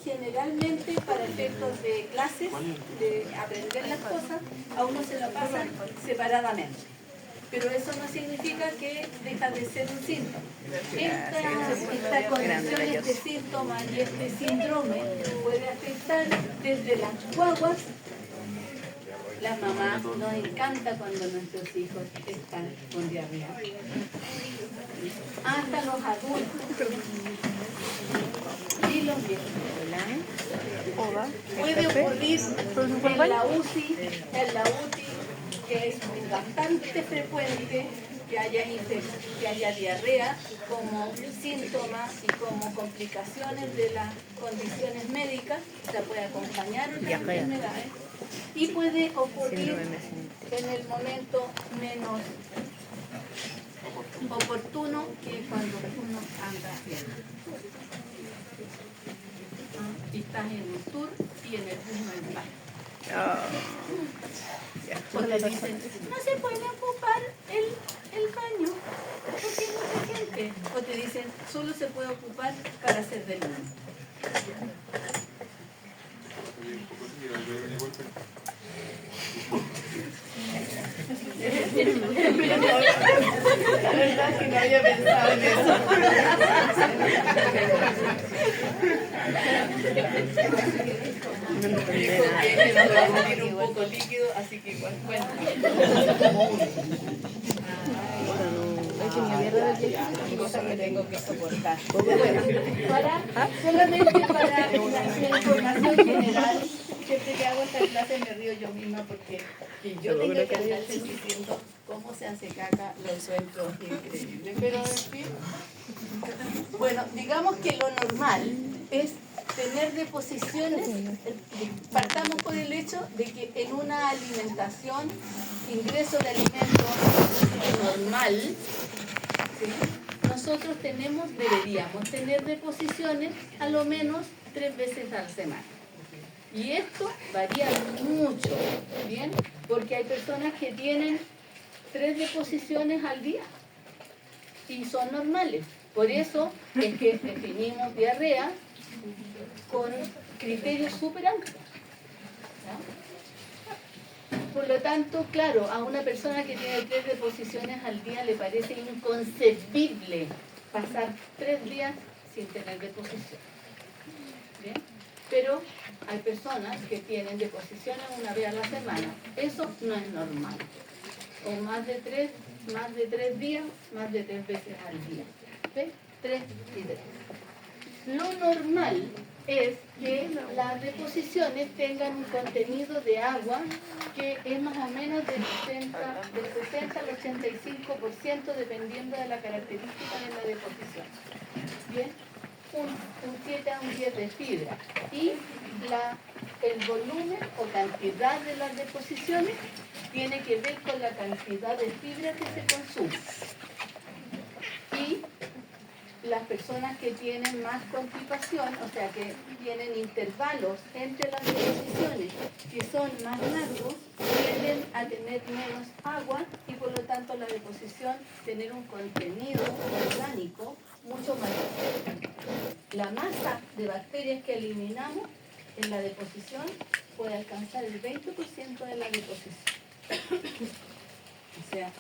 Generalmente para efectos de clases, de aprender las cosas, a uno se lo pasan separadamente. Pero eso no significa que deja de ser un síntoma. Esta condición, este síntoma y este síndrome puede afectar desde las guaguas. Las mamás nos encanta cuando nuestros hijos están con diarrea. Hasta los adultos y los viejos. Puede ocurrir en la UCI, que es bastante frecuente que haya diarrea como síntomas y como complicaciones de las condiciones médicas. Se puede acompañar otras enfermedades y puede ocurrir en el momento menos oportuno, que cuando uno anda bien. Y estás en un tour y en el bus no hay baño. O te dicen, no se puede ocupar el baño porque hay mucha gente. O te dicen, solo se puede ocupar para hacer del niño. La verdad es que no había pensado en eso. Tiene un poco líquido, así que igual cuenta. Cosas que tengo que soportar. Bueno, solamente para una información general, siempre que hago esta clase me río yo misma porque yo tengo que andar diciendo cómo se hace caca, lo encuentro increíble. Pero en fin, bueno, digamos que lo normal es tener deposiciones. Partamos por el hecho de que en una alimentación, ingreso de alimentos normal, ¿sí? Nosotros deberíamos tener deposiciones a lo menos 3 veces a la semana. Y esto varía mucho, ¿bien? Porque hay personas que tienen 3 deposiciones al día y son normales. Por eso es que definimos diarrea con criterios súper amplios. Por lo tanto, claro, a una persona que tiene 3 deposiciones al día le parece inconcebible pasar 3 días sin tener deposición. ¿Bien? Pero hay personas que tienen deposiciones una vez a la semana. Eso no es normal. O más de 3 días, más de 3 veces al día. ¿Ves? 3 y 3. Lo normal es que las deposiciones tengan un contenido de agua que es más o menos del 60 al 85%, dependiendo de la característica de la deposición. ¿Bien? Un 7 a un 10 de fibra. Y el volumen o cantidad de las deposiciones tiene que ver con la cantidad de fibra que se consume. Y las personas que tienen más constipación, o sea que tienen intervalos entre las deposiciones que son más largos, tienden a tener menos agua y por lo tanto la deposición tener un contenido orgánico mucho mayor. La masa de bacterias que eliminamos en la deposición puede alcanzar el 20% de la deposición. O sea,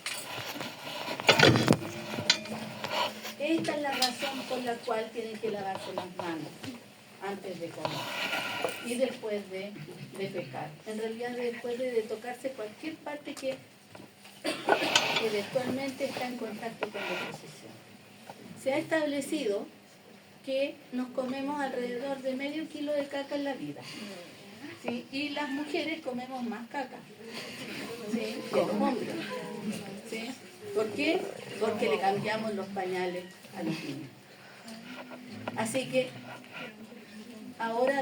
esta es la razón por la cual tienen que lavarse las manos antes de comer y después de defecar. En realidad después de tocarse cualquier parte que eventualmente está en contacto con la deposición. Se ha establecido que nos comemos alrededor de medio kilo de caca en la vida. ¿Sí? Y las mujeres comemos más caca, ¿sí? Que los hombres. ¿Sí? ¿Por qué? Porque le cambiamos los pañales a los niños. Así que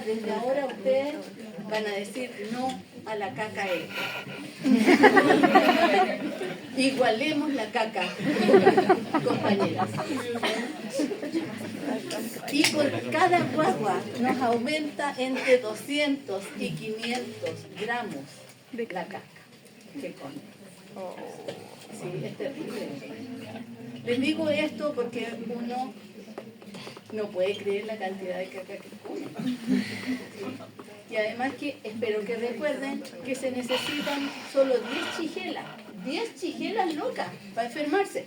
desde ahora ustedes van a decir no a la caca Igualemos la caca, compañeras. Y por cada guagua nos aumenta entre 200 y 500 gramos de la caca que come. Sí, es terrible. Les digo esto porque uno no puede creer la cantidad de caca que come. Y además que espero que recuerden que se necesitan solo 10 chigelas locas para enfermarse.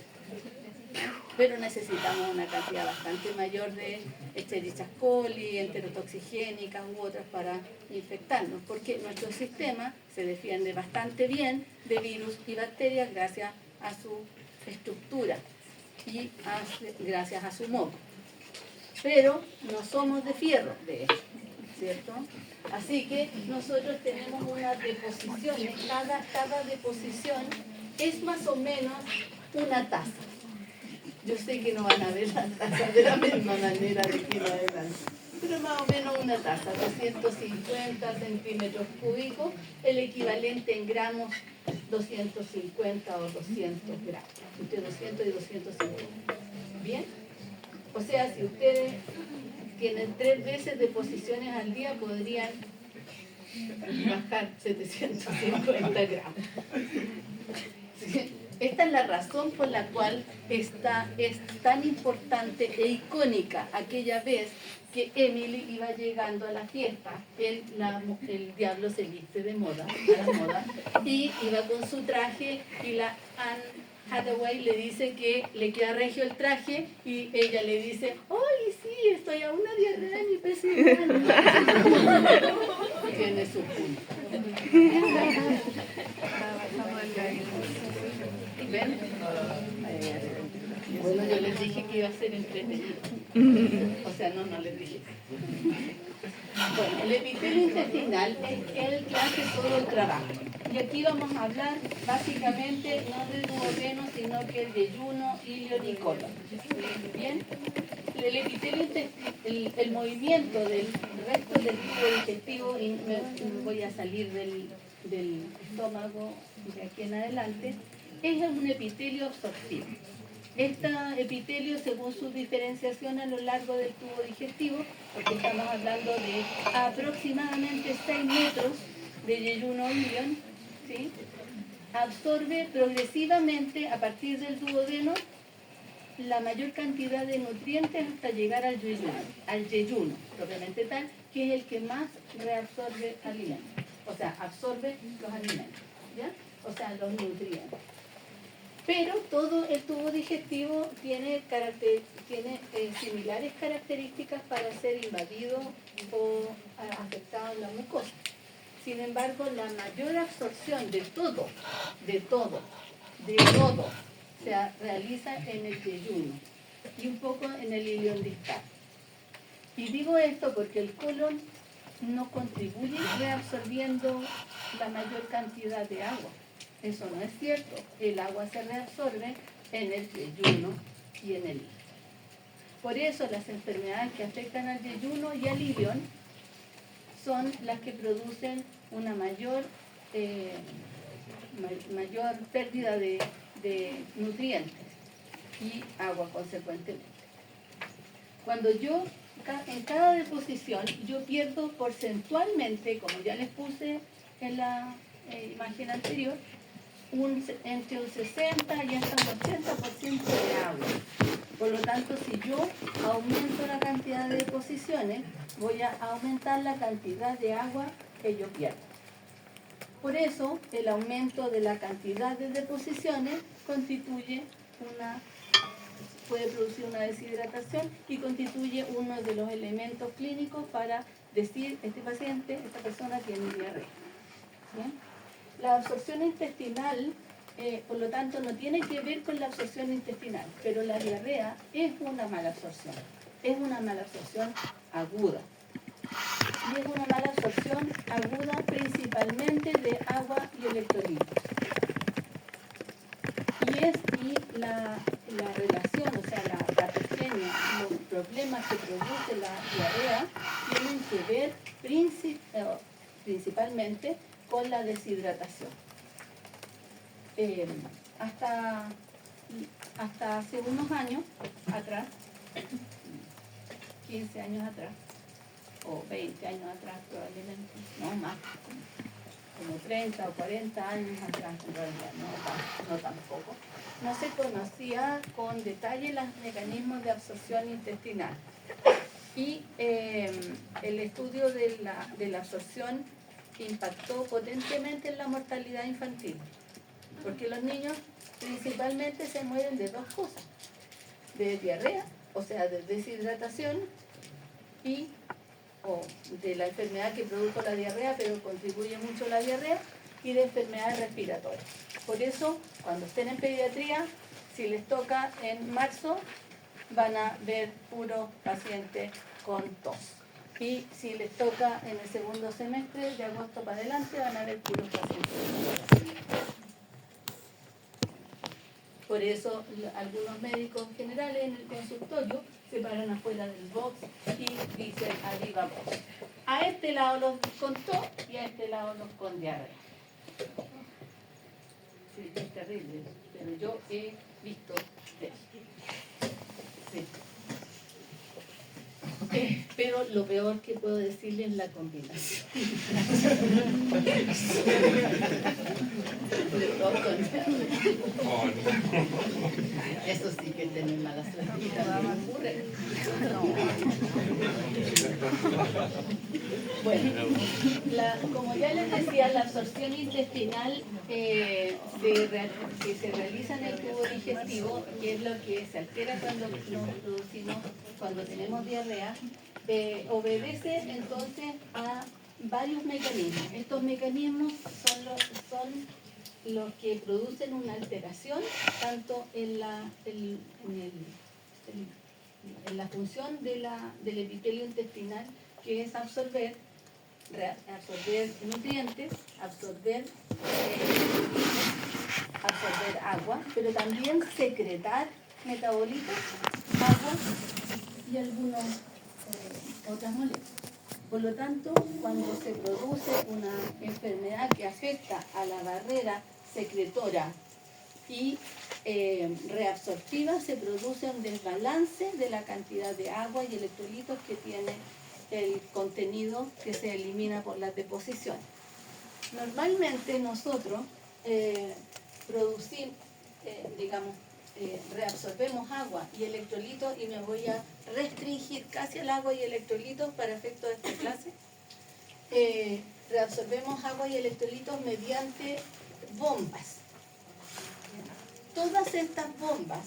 Pero necesitamos una cantidad bastante mayor de Escherichia coli, enterotoxigénicas u otras para infectarnos, porque nuestro sistema se defiende bastante bien de virus y bacterias gracias a su estructura y gracias a su moco. Pero no somos de fierro, de hecho, ¿cierto? Así que nosotros tenemos unas deposiciones, cada deposición es más o menos una taza. Yo sé que no van a ver las tazas de la misma manera de aquí en adelante, pero más o menos una taza, 250 centímetros cúbicos, el equivalente en gramos 250 o 200 gramos, entre 200 y 250. ¿Bien? O sea, si ustedes tienen 3 veces deposiciones al día, podrían bajar 750 gramos. ¿Sí? Esta es la razón por la cual es tan importante e icónica aquella vez que Emily iba llegando a la fiesta. El diablo se viste de moda, a la moda, y iba con su traje y la Anne Hathaway le dice que le queda regio el traje y ella le dice, ¡ay, sí, estoy a una diarrea de mi presidente! Tiene su punto. ¿Ven? Bueno, yo les dije que iba a ser entretenido. O sea, no les dije. Bueno, el epitelio intestinal es el que hace todo el trabajo. Y aquí vamos a hablar básicamente no del duodeno, sino que el yeyuno, ilion y colon. ¿Bien? El epitelio intestinal, el movimiento del resto del tubo digestivo, y me voy a salir del estómago de aquí en adelante, es un epitelio absortivo. Este epitelio, según su diferenciación a lo largo del tubo digestivo, porque estamos hablando de aproximadamente 6 metros de yeyuno ilion, ¿sí? Absorbe progresivamente a partir del duodeno la mayor cantidad de nutrientes hasta llegar al yeyuno, propiamente tal, que es el que más reabsorbe alimentos, o sea, absorbe los alimentos, ¿ya? O sea, los nutrientes. Pero todo el tubo digestivo tiene similares características para ser invadido o afectado en la mucosa. Sin embargo, la mayor absorción de todo, se realiza en el yeyuno y un poco en el ilion distal. Y digo esto porque el colon no contribuye reabsorbiendo la mayor cantidad de agua. Eso no es cierto. El agua se reabsorbe en el yeyuno y en el ilion. Por eso las enfermedades que afectan al yeyuno y al ilion son las que producen una mayor pérdida de nutrientes y agua consecuentemente. Cuando en cada deposición, yo pierdo porcentualmente, como ya les puse en la imagen anterior, entre un 60 y hasta un 80% de agua. Por lo tanto, si yo aumento la cantidad de deposiciones, voy a aumentar la cantidad de agua que yo pierdo. Por eso, el aumento de la cantidad de deposiciones puede producir una deshidratación y constituye uno de los elementos clínicos para decir, esta persona tiene diarrea. ¿Bien? La absorción intestinal, por lo tanto, no tiene que ver con la absorción intestinal, pero la diarrea es una mala absorción. Es una mala absorción aguda. Y es una mala absorción aguda principalmente de agua y electrolitos. Y la relación, o sea, la patogenia, los problemas que produce la diarrea tienen que ver principalmente con la deshidratación. Hasta hace unos años atrás, 15 años atrás, o 20 años atrás probablemente, no más, como 30 o 40 años atrás en realidad, no tampoco, no se conocía con detalle los mecanismos de absorción intestinal. Y el estudio de la absorción impactó potentemente en la mortalidad infantil, porque los niños principalmente se mueren de dos cosas: de diarrea, o sea, de deshidratación, y o de la enfermedad que produjo la diarrea, pero contribuye mucho a la diarrea, y de enfermedades respiratorias. Por eso, cuando estén en pediatría, si les toca en marzo, van a ver puros pacientes con tos. Y si les toca en el segundo semestre, de agosto para adelante, van a ver puros pacientes con tos. Por eso algunos médicos generales en el consultorio se paran afuera del box y dicen arriba box. A este lado los con tos y a este lado los con diarrea. Sí, es terrible, pero yo he visto eso. Sí. Pero lo peor que puedo decirle es la combinación. Eso sí que tener mala suerte. Bueno, como ya les decía, la absorción intestinal que se realiza en el tubo digestivo, que es lo que se altera cuando nos producimos, cuando tenemos diarrea, obedece entonces a varios mecanismos. Estos mecanismos son los que producen una alteración tanto en la función del epitelio intestinal, que es absorber nutrientes, absorber agua, pero también secretar metabolitos, agua y algunas otras moléculas. Por lo tanto, cuando se produce una enfermedad que afecta a la barrera secretora y reabsortiva, se produce un desbalance de la cantidad de agua y electrolitos que tiene el contenido que se elimina por las deposiciones. Normalmente nosotros reabsorbemos agua y electrolitos, y me voy a restringir casi al agua y electrolitos para efecto de esta clase. Reabsorbemos agua y electrolitos mediante bombas. Todas estas bombas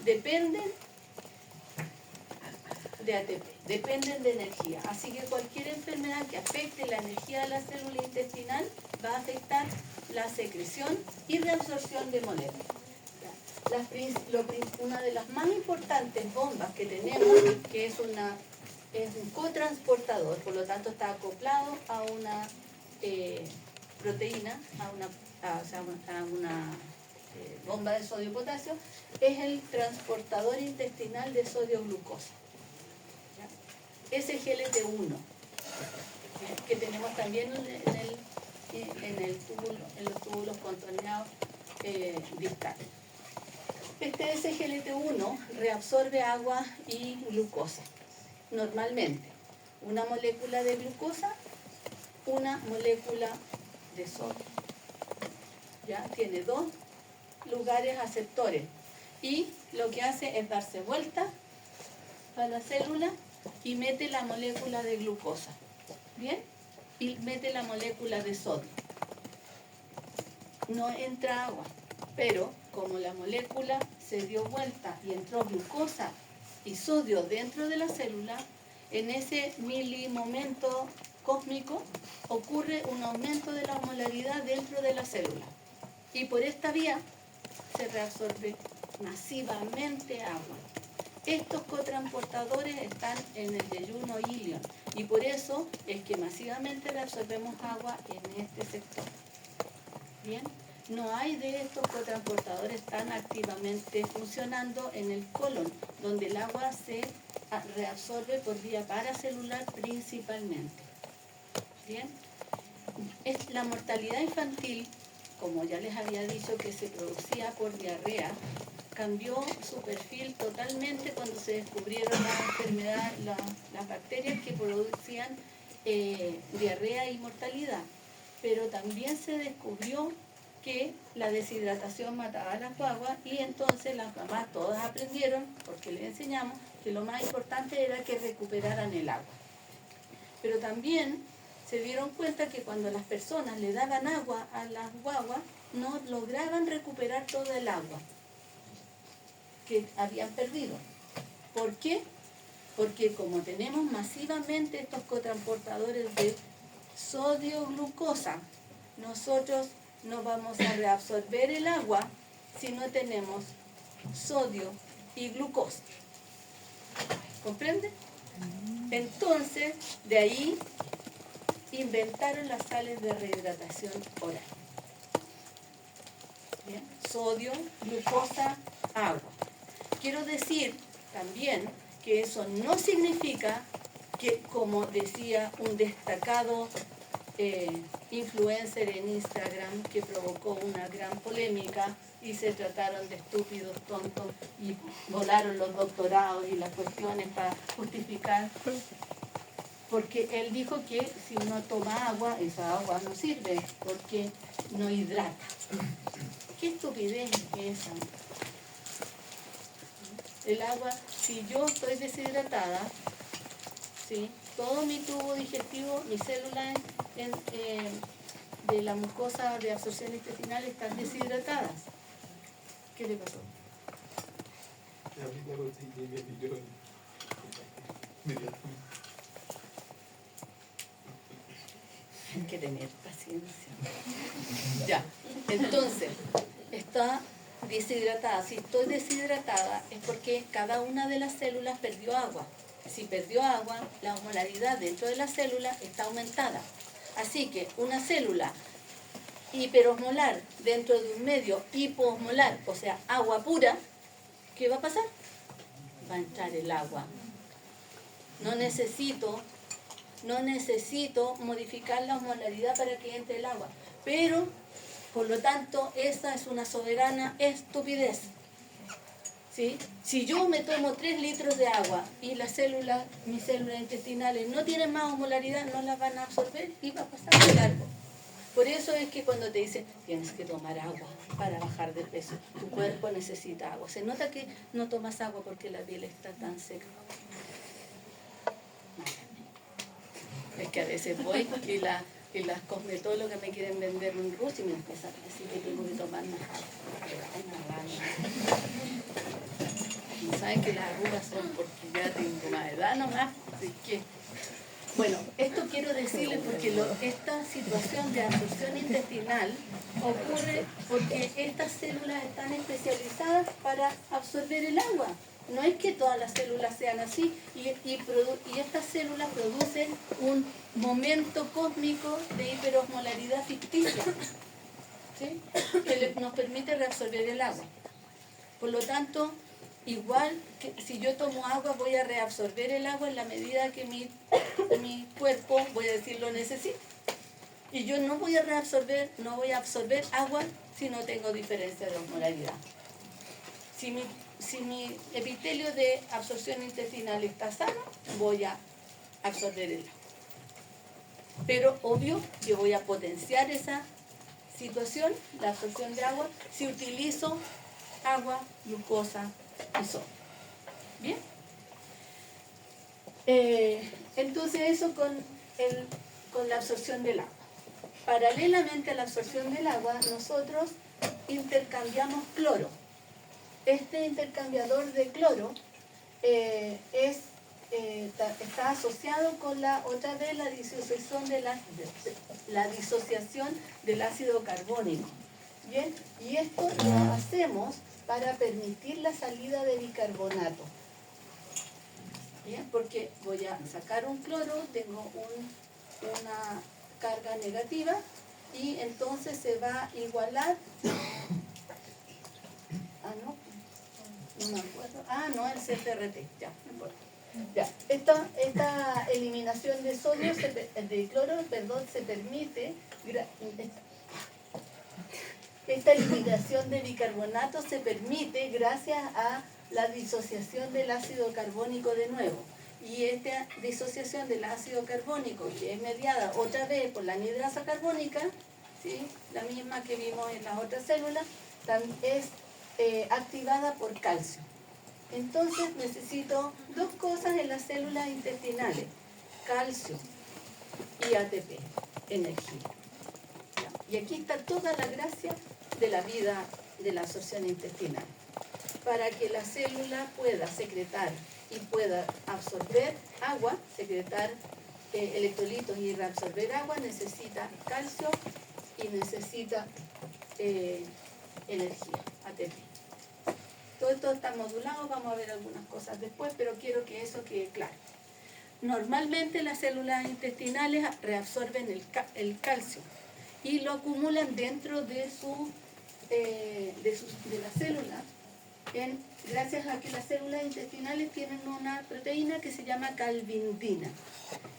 dependen de ATP, dependen de energía. Así que cualquier enfermedad que afecte la energía de la célula intestinal va a afectar la secreción y reabsorción de moléculas. Una de las más importantes bombas que tenemos, que es un cotransportador, por lo tanto está acoplado a una proteína, a una bomba de sodio-potasio, es el transportador intestinal de sodio-glucosa. SGLT1, que tenemos también en los túbulos contorneados distales. Este SGLT1 reabsorbe agua y glucosa. Normalmente, una molécula de glucosa, una molécula de sodio. ¿Ya? Tiene dos lugares aceptores y lo que hace es darse vuelta a la célula y mete la molécula de glucosa, ¿bien? Y mete la molécula de sodio. No entra agua, pero como la molécula se dio vuelta y entró glucosa y sodio dentro de la célula, en ese milimomento cósmico ocurre un aumento de la osmolaridad dentro de la célula. Y por esta vía se reabsorbe masivamente agua. Estos cotransportadores están en el yeyuno ilion y por eso es que masivamente reabsorbemos agua en este sector. Bien, no hay de estos cotransportadores tan activamente funcionando en el colon, donde el agua se reabsorbe por vía paracelular principalmente. Bien, la mortalidad infantil, como ya les había dicho, que se producía por diarrea, cambió su perfil totalmente cuando se descubrieron las bacterias que producían diarrea y mortalidad. Pero también se descubrió que la deshidratación mataba a las guaguas y entonces las mamás todas aprendieron, porque les enseñamos, que lo más importante era que recuperaran el agua. Pero también se dieron cuenta que cuando las personas le daban agua a las guaguas, no lograban recuperar todo el agua que habían perdido. ¿Por qué? Porque como tenemos masivamente estos cotransportadores de sodio-glucosa, nosotros no vamos a reabsorber el agua si no tenemos sodio y glucosa. ¿Comprende? Entonces, de ahí inventaron las sales de rehidratación oral. ¿Bien? Sodio, glucosa, agua. Quiero decir también que eso no significa que, como decía un destacado influencer en Instagram que provocó una gran polémica y se trataron de estúpidos, tontos y volaron los doctorados y las cuestiones para justificar, porque él dijo que si uno toma agua, esa agua no sirve porque no hidrata. ¿Qué estupidez es esa? El agua, si yo estoy deshidratada, ¿sí? Todo mi tubo digestivo, mis células de la mucosa de absorción intestinal están deshidratadas. ¿Qué le pasó? Hay que tener paciencia. Ya, entonces, está deshidratada. Si estoy deshidratada es porque cada una de las células perdió agua. Si perdió agua, la osmolaridad dentro de la célula está aumentada. Así que una célula hiperosmolar dentro de un medio hipoosmolar, o sea, agua pura, ¿qué va a pasar? Va a entrar el agua. No necesito modificar la osmolaridad para que entre el agua. Pero, por lo tanto, esa es una soberana estupidez. ¿Sí? Si yo me tomo 3 litros de agua y mis células intestinales no tienen más osmolaridad, no las van a absorber y va a pasar de largo. Por eso es que cuando te dicen, tienes que tomar agua para bajar de peso, tu cuerpo necesita agua. Se nota que no tomas agua porque la piel está tan seca. Es que a veces voy y las cosmetólogas me quieren vender un rush y me empiezan a decir que tengo que tomar más agua. Y saben que las arrugas son porque ya tengo más edad nomás. Así que, bueno, esto quiero decirles porque esta situación de absorción intestinal ocurre porque estas células están especializadas para absorber el agua. No es que todas las células sean así y estas células producen un momento cósmico de hiperosmolaridad ficticia, ¿sí? Que nos permite reabsorber el agua. Por lo tanto, igual que si yo tomo agua, voy a reabsorber el agua en la medida que mi cuerpo, voy a decir, lo necesita. Y yo no voy a absorber agua si no tengo diferencia de osmolaridad. Si mi epitelio de absorción intestinal está sano, voy a absorber el agua. Pero obvio que voy a potenciar esa situación, la absorción de agua, si utilizo agua, glucosa y sodio. ¿Bien? Entonces eso con la absorción del agua. Paralelamente a la absorción del agua, nosotros intercambiamos cloro. Este intercambiador de cloro está asociado con la disociación del ácido carbónico. ¿Bien? Y esto lo hacemos para permitir la salida de bicarbonato. ¿Bien? Porque voy a sacar un cloro, tengo una carga negativa y entonces se va a igualar. No me acuerdo. El CTRT, ya, no importa. Ya, esta eliminación de sodio, de cloro, se permite, esta eliminación de bicarbonato se permite gracias a la disociación del ácido carbónico de nuevo. Y esta disociación del ácido carbónico, que es mediada otra vez por la anhidrasa carbónica, ¿sí? La misma que vimos en las otras células, es activada por calcio. Entonces necesito dos cosas en las células intestinales: calcio y ATP, energía. Y aquí está toda la gracia de la vida de la absorción intestinal. Para que la célula pueda secretar y pueda absorber agua, secretar electrolitos y reabsorber agua, necesita calcio y necesita energía, ATP. Todo esto está modulado, vamos a ver algunas cosas después, pero quiero que eso quede claro. Normalmente las células intestinales reabsorben el calcio y lo acumulan dentro de la célula, gracias a que las células intestinales tienen una proteína que se llama calvindina.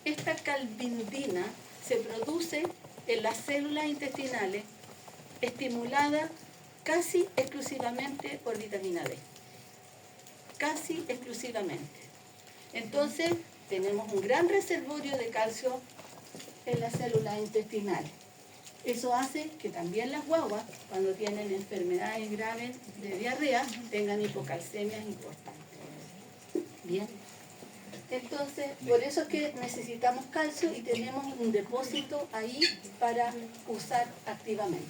Esta calvindina se produce en las células intestinales estimulada casi exclusivamente por vitamina D. Casi exclusivamente. Entonces, tenemos un gran reservorio de calcio en las células intestinales. Eso hace que también las guaguas, cuando tienen enfermedades graves de diarrea, tengan hipocalcemias importantes. Bien. Entonces, por eso es que necesitamos calcio y tenemos un depósito ahí para usar activamente.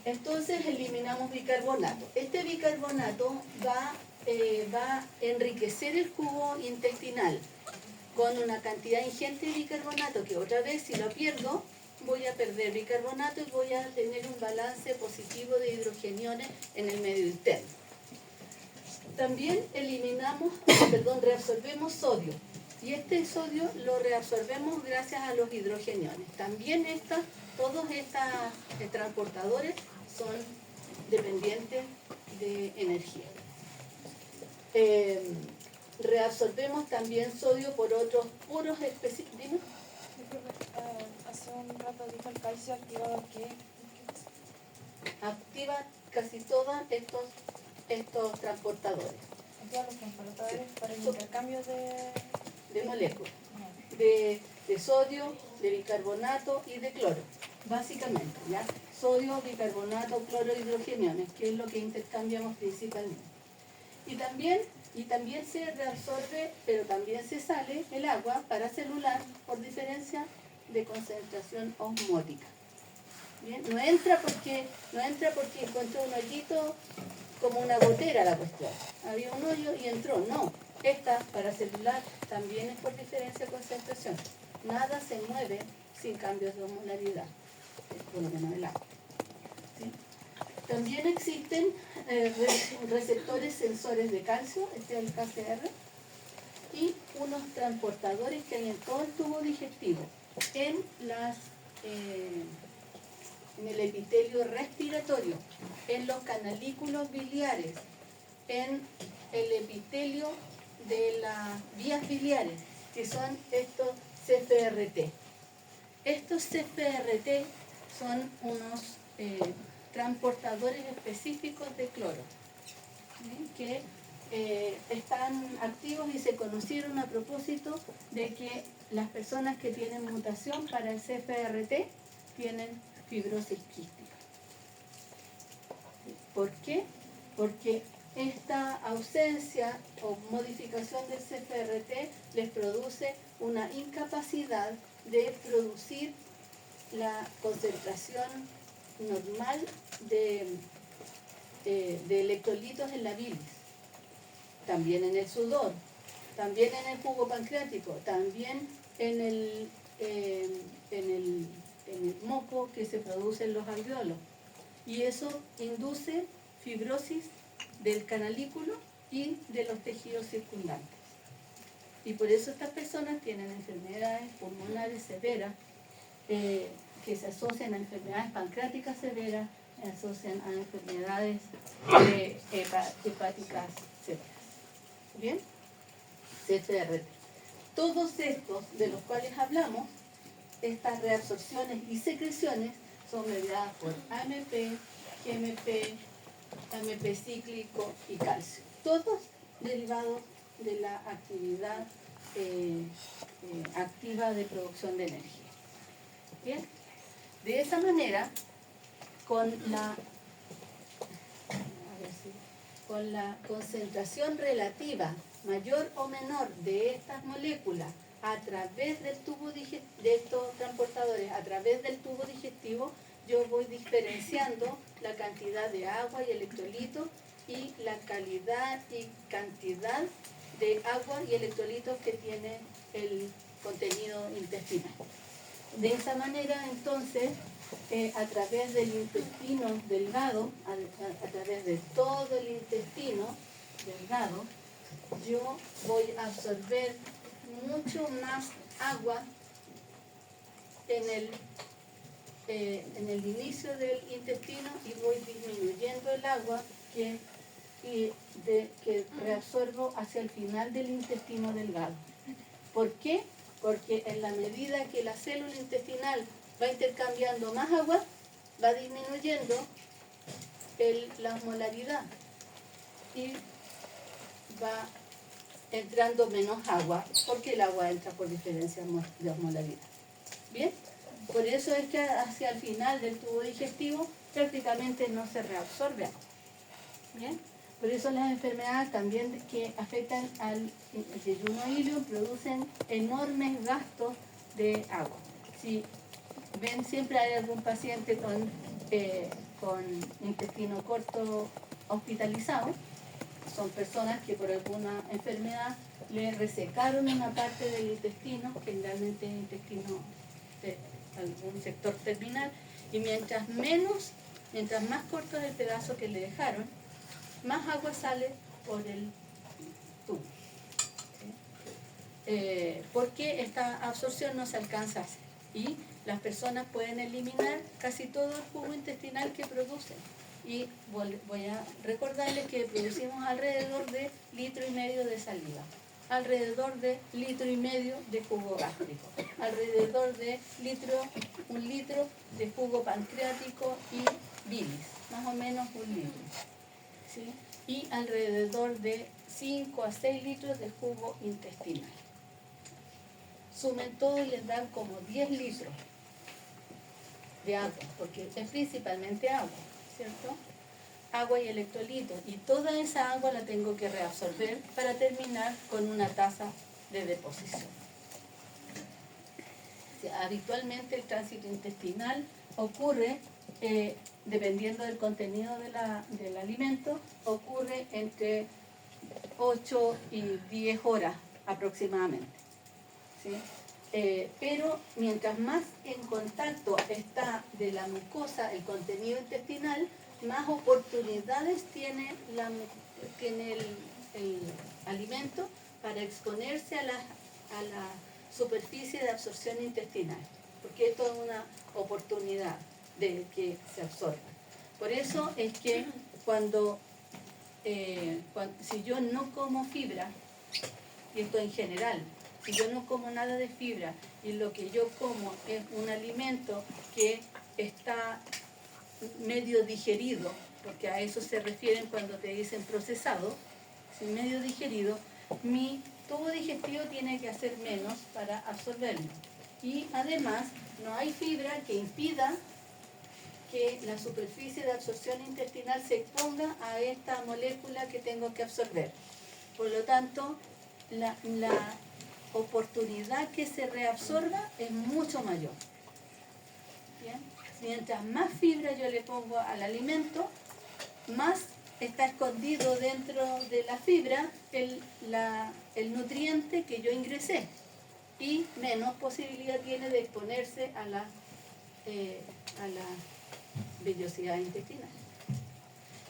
Entonces, eliminamos bicarbonato. Este bicarbonato va a enriquecer el jugo intestinal con una cantidad ingente de bicarbonato que otra vez, si lo pierdo, voy a perder bicarbonato y voy a tener un balance positivo de hidrogeniones en el medio interno. También reabsorbemos sodio. Y este sodio lo reabsorbemos gracias a los hidrogeniones. También todos estos transportadores son dependientes de energía. Reabsorbemos también sodio por otros poros específicos. Hace un rato dijo el calcio activado que activa casi todos estos transportadores. activa los transportadores para el intercambio de moléculas, de sodio, de bicarbonato y de cloro, básicamente, ¿ya? Sodio, bicarbonato, cloro, hidrogeniones, que es lo que intercambiamos principalmente. Y también se reabsorbe, pero también se sale el agua paracelular por diferencia de concentración osmótica. ¿Bien? No entra porque encontró un hoyito como una gotera la cuestión. Había un hoyo y entró. No, esta paracelular también es por diferencia de concentración. Nada se mueve sin cambios de osmolaridad, por lo menos el agua. ¿Sí? También existen receptores sensores de calcio, este es el KCR, y unos transportadores que hay en todo el tubo digestivo, en el epitelio respiratorio, en los canalículos biliares, en el epitelio de las vías biliares, que son estos CFRT. Estos CFRT son unos transportadores específicos de cloro, que están activos y se conocieron a propósito de que las personas que tienen mutación para el CFRT tienen fibrosis quística. ¿Por qué? Porque esta ausencia o modificación del CFRT les produce una incapacidad de producir la concentración normal de electrolitos en la bilis, también en el sudor, también en el jugo pancreático, también en el moco que se produce en los alveolos. Y eso induce fibrosis del canalículo y de los tejidos circundantes. Y por eso estas personas tienen enfermedades pulmonares severas que se asocian a enfermedades pancreáticas severas, se asocian a enfermedades hepáticas severas. ¿Bien? CFRT. Todos estos de los cuales hablamos, estas reabsorciones y secreciones son mediadas por AMP, GMP, AMP cíclico y calcio. Todos derivados de la actividad activa de producción de energía. Bien. De esa manera, con la concentración relativa mayor o menor de estas moléculas a través del tubo de estos transportadores, a través del tubo digestivo, yo voy diferenciando la cantidad de agua y electrolitos y la calidad y cantidad de agua y electrolitos que tiene el contenido intestinal. De esa manera, entonces, a través del intestino delgado, a través de todo el intestino delgado, yo voy a absorber mucho más agua en el inicio del intestino y voy disminuyendo el agua que reabsorbo hacia el final del intestino delgado. ¿Por qué? Porque en la medida que la célula intestinal va intercambiando más agua, va disminuyendo la osmolaridad y va entrando menos agua, porque el agua entra por diferencia de osmolaridad. ¿Bien? Por eso es que hacia el final del tubo digestivo prácticamente no se reabsorbe agua. ¿Bien? Por eso las enfermedades también que afectan al yeyuno ilio producen enormes gastos de agua. Si ven, siempre hay algún paciente con intestino corto hospitalizado. Son personas que por alguna enfermedad le resecaron una parte del intestino, generalmente el intestino de algún sector terminal, y mientras más corto es el pedazo que le dejaron, más agua sale por el tubo. Porque esta absorción no se alcanza a hacer. Y las personas pueden eliminar casi todo el jugo intestinal que producen. Y voy a recordarles que producimos alrededor de 1,5 litros de saliva, alrededor de 1,5 litros de jugo gástrico, alrededor de 1 litro de jugo pancreático y bilis, más o menos 1 litro. ¿Sí? Y alrededor de 5 a 6 litros de jugo intestinal. Sumen todo y les dan como 10 litros de agua, porque es principalmente agua, ¿cierto? Agua y electrolitos, y toda esa agua la tengo que reabsorber para terminar con una tasa de deposición. O sea, habitualmente el tránsito intestinal ocurre, dependiendo del contenido del alimento, ocurre entre 8 y 10 horas aproximadamente. ¿Sí? Pero mientras más en contacto está de la mucosa el contenido intestinal, más oportunidades tiene el alimento para exponerse a la superficie de absorción intestinal, porque esto es una oportunidad de que se absorba. Por eso es que si yo no como fibra, y esto en general, si yo no como nada de fibra y lo que yo como es un alimento que está medio digerido, porque a eso se refieren cuando te dicen procesado, si medio digerido, mi tubo digestivo tiene que hacer menos para absorberlo. Y además no hay fibra que impida que la superficie de absorción intestinal se exponga a esta molécula que tengo que absorber. Por lo tanto, la oportunidad que se reabsorba es mucho mayor. ¿Bien? Mientras más fibra yo le pongo al alimento, más está escondido dentro de la fibra el nutriente que yo ingresé y menos posibilidad tiene de exponerse a la vellosidad intestinal.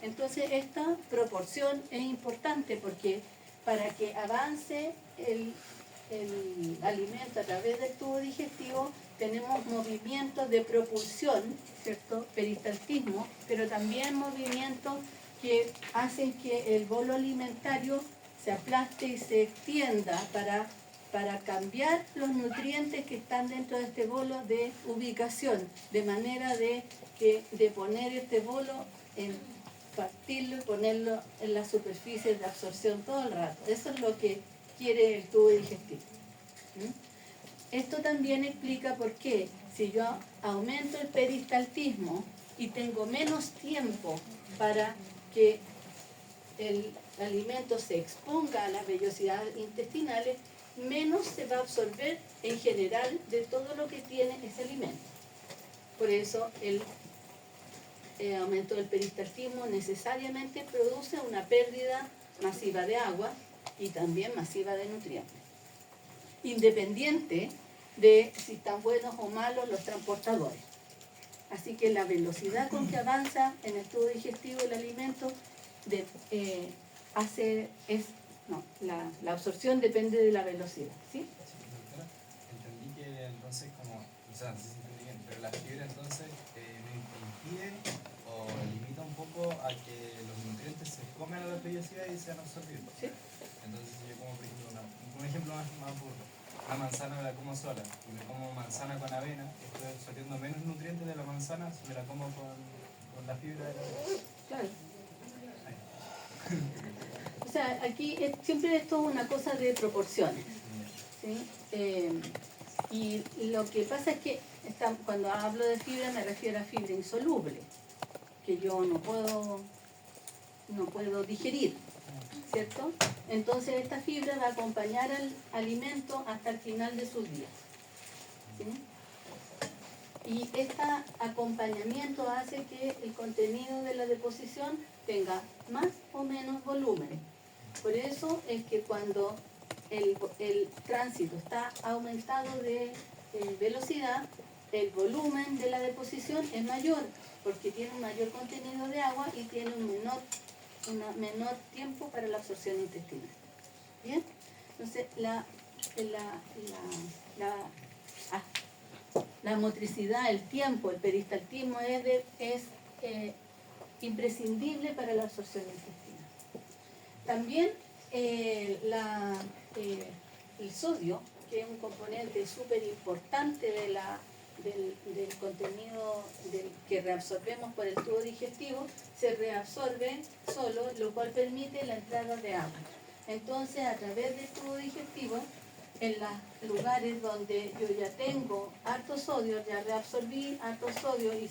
Entonces esta proporción es importante porque para que avance el alimento a través del tubo digestivo tenemos movimientos de propulsión, ¿cierto? Peristaltismo, pero también movimientos que hacen que el bolo alimentario se aplaste y se extienda para cambiar los nutrientes que están dentro de este bolo de ubicación, de manera de poner este bolo partirlo y ponerlo en la superficie de absorción todo el rato. Eso es lo que quiere el tubo digestivo. esto también explica por qué si yo aumento el peristaltismo y tengo menos tiempo para que el alimento se exponga a las vellosidades intestinales, menos se va a absorber en general de todo lo que tiene ese alimento. Por eso el aumento del peristaltismo necesariamente produce una pérdida masiva de agua y también masiva de nutrientes, independiente de si están buenos o malos los transportadores. Así que la velocidad con que avanza en el tubo digestivo el alimento la absorción depende de la velocidad, ¿sí? Sí, doctora, entendí que entonces como, o sea, no sé si entendí bien, pero la fibra entonces me impide o limita un poco a que los nutrientes se coman a la vellosidad y sean absorbidos. ¿Sí? Entonces si yo como por ejemplo, un ejemplo más burdo, la manzana me la como sola y me como manzana con avena, estoy absorbiendo menos nutrientes de la manzana si me la como con la fibra de la avena. Claro. O sea, aquí siempre esto es una cosa de proporciones, ¿sí? Y lo que pasa es que cuando hablo de fibra me refiero a fibra insoluble, que yo no puedo digerir, ¿cierto? Entonces esta fibra va a acompañar al alimento hasta el final de sus días, ¿sí? Y este acompañamiento hace que el contenido de la deposición tenga más o menos volumen. Por eso es que cuando el tránsito está aumentado de velocidad, el volumen de la deposición es mayor, porque tiene un mayor contenido de agua y tiene un menor tiempo para la absorción intestinal. ¿Bien? Entonces, la motricidad, el tiempo, el peristaltismo es imprescindible para la absorción intestinal. También el sodio, que es un componente súper importante del contenido que reabsorbemos por el tubo digestivo, se reabsorbe solo, lo cual permite la entrada de agua. Entonces, a través del tubo digestivo, en los lugares donde yo ya tengo harto sodio, ya reabsorbí harto sodio y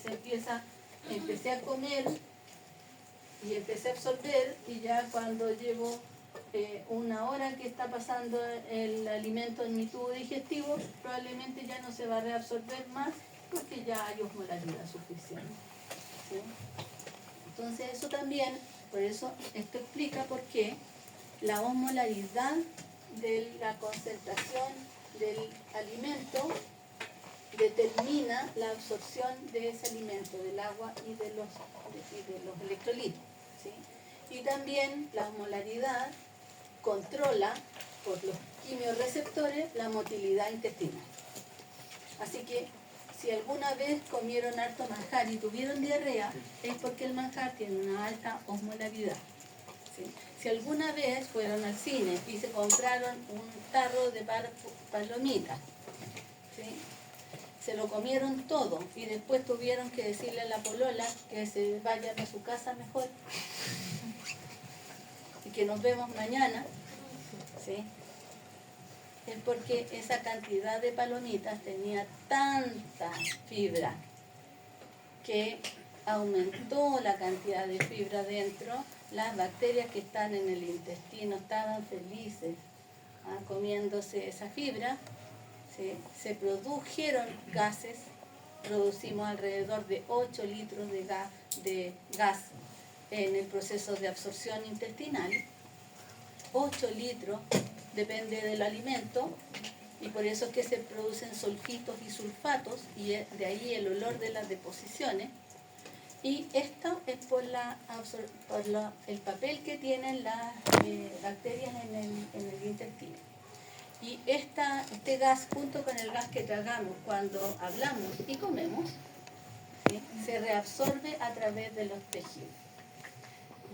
empecé a comer y empecé a absorber, y ya cuando llevo una hora que está pasando el alimento en mi tubo digestivo, probablemente ya no se va a reabsorber más porque ya hay osmolaridad suficiente, ¿sí? Entonces eso también, por eso esto explica por qué la osmolaridad de la concentración del alimento determina la absorción de ese alimento, del agua y de los electrolitos, ¿sí? Y también la osmolaridad controla por los quimiorreceptores la motilidad intestinal. Así que si alguna vez comieron harto manjar y tuvieron diarrea, es porque el manjar tiene una alta osmolaridad, ¿sí? Si alguna vez fueron al cine y se compraron un tarro de palomitas, ¿sí?, se lo comieron todo y después tuvieron que decirle a la polola que se vayan a su casa mejor y que nos vemos mañana, ¿sí?, es porque esa cantidad de palomitas tenía tanta fibra que aumentó la cantidad de fibra dentro. Las bacterias que están en el intestino estaban felices comiéndose esa fibra, ¿sí? Se produjeron gases, producimos alrededor de 8 litros de gas en el proceso de absorción intestinal. 8 litros, depende del alimento, y por eso es que se producen sulfitos y sulfatos, y de ahí el olor de las deposiciones. Y esto es por el papel que tienen las bacterias en el intestino. Y este gas, junto con el gas que tragamos cuando hablamos y comemos, ¿sí?, se reabsorbe a través de los tejidos.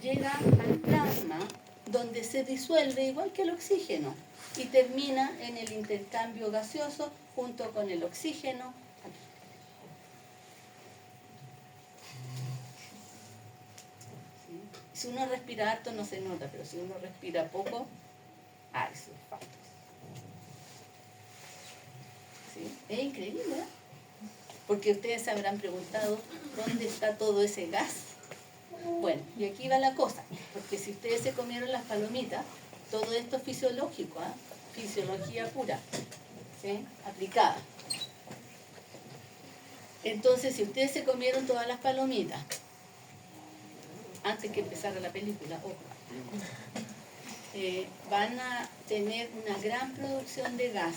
Llega al plasma, donde se disuelve igual que el oxígeno y termina en el intercambio gaseoso junto con el oxígeno. ¿Sí? Si uno respira harto no se nota, pero si uno respira poco, hay sulfatos. Es increíble, ¿eh? Porque ustedes se habrán preguntado dónde está todo ese gas. Bueno, y aquí va la cosa, porque si ustedes se comieron las palomitas, todo esto es fisiológico, ¿eh? Fisiología pura, ¿sí? Aplicada. Entonces, si ustedes se comieron todas las palomitas, antes que empezara la película, ojo, van a tener una gran producción de gas,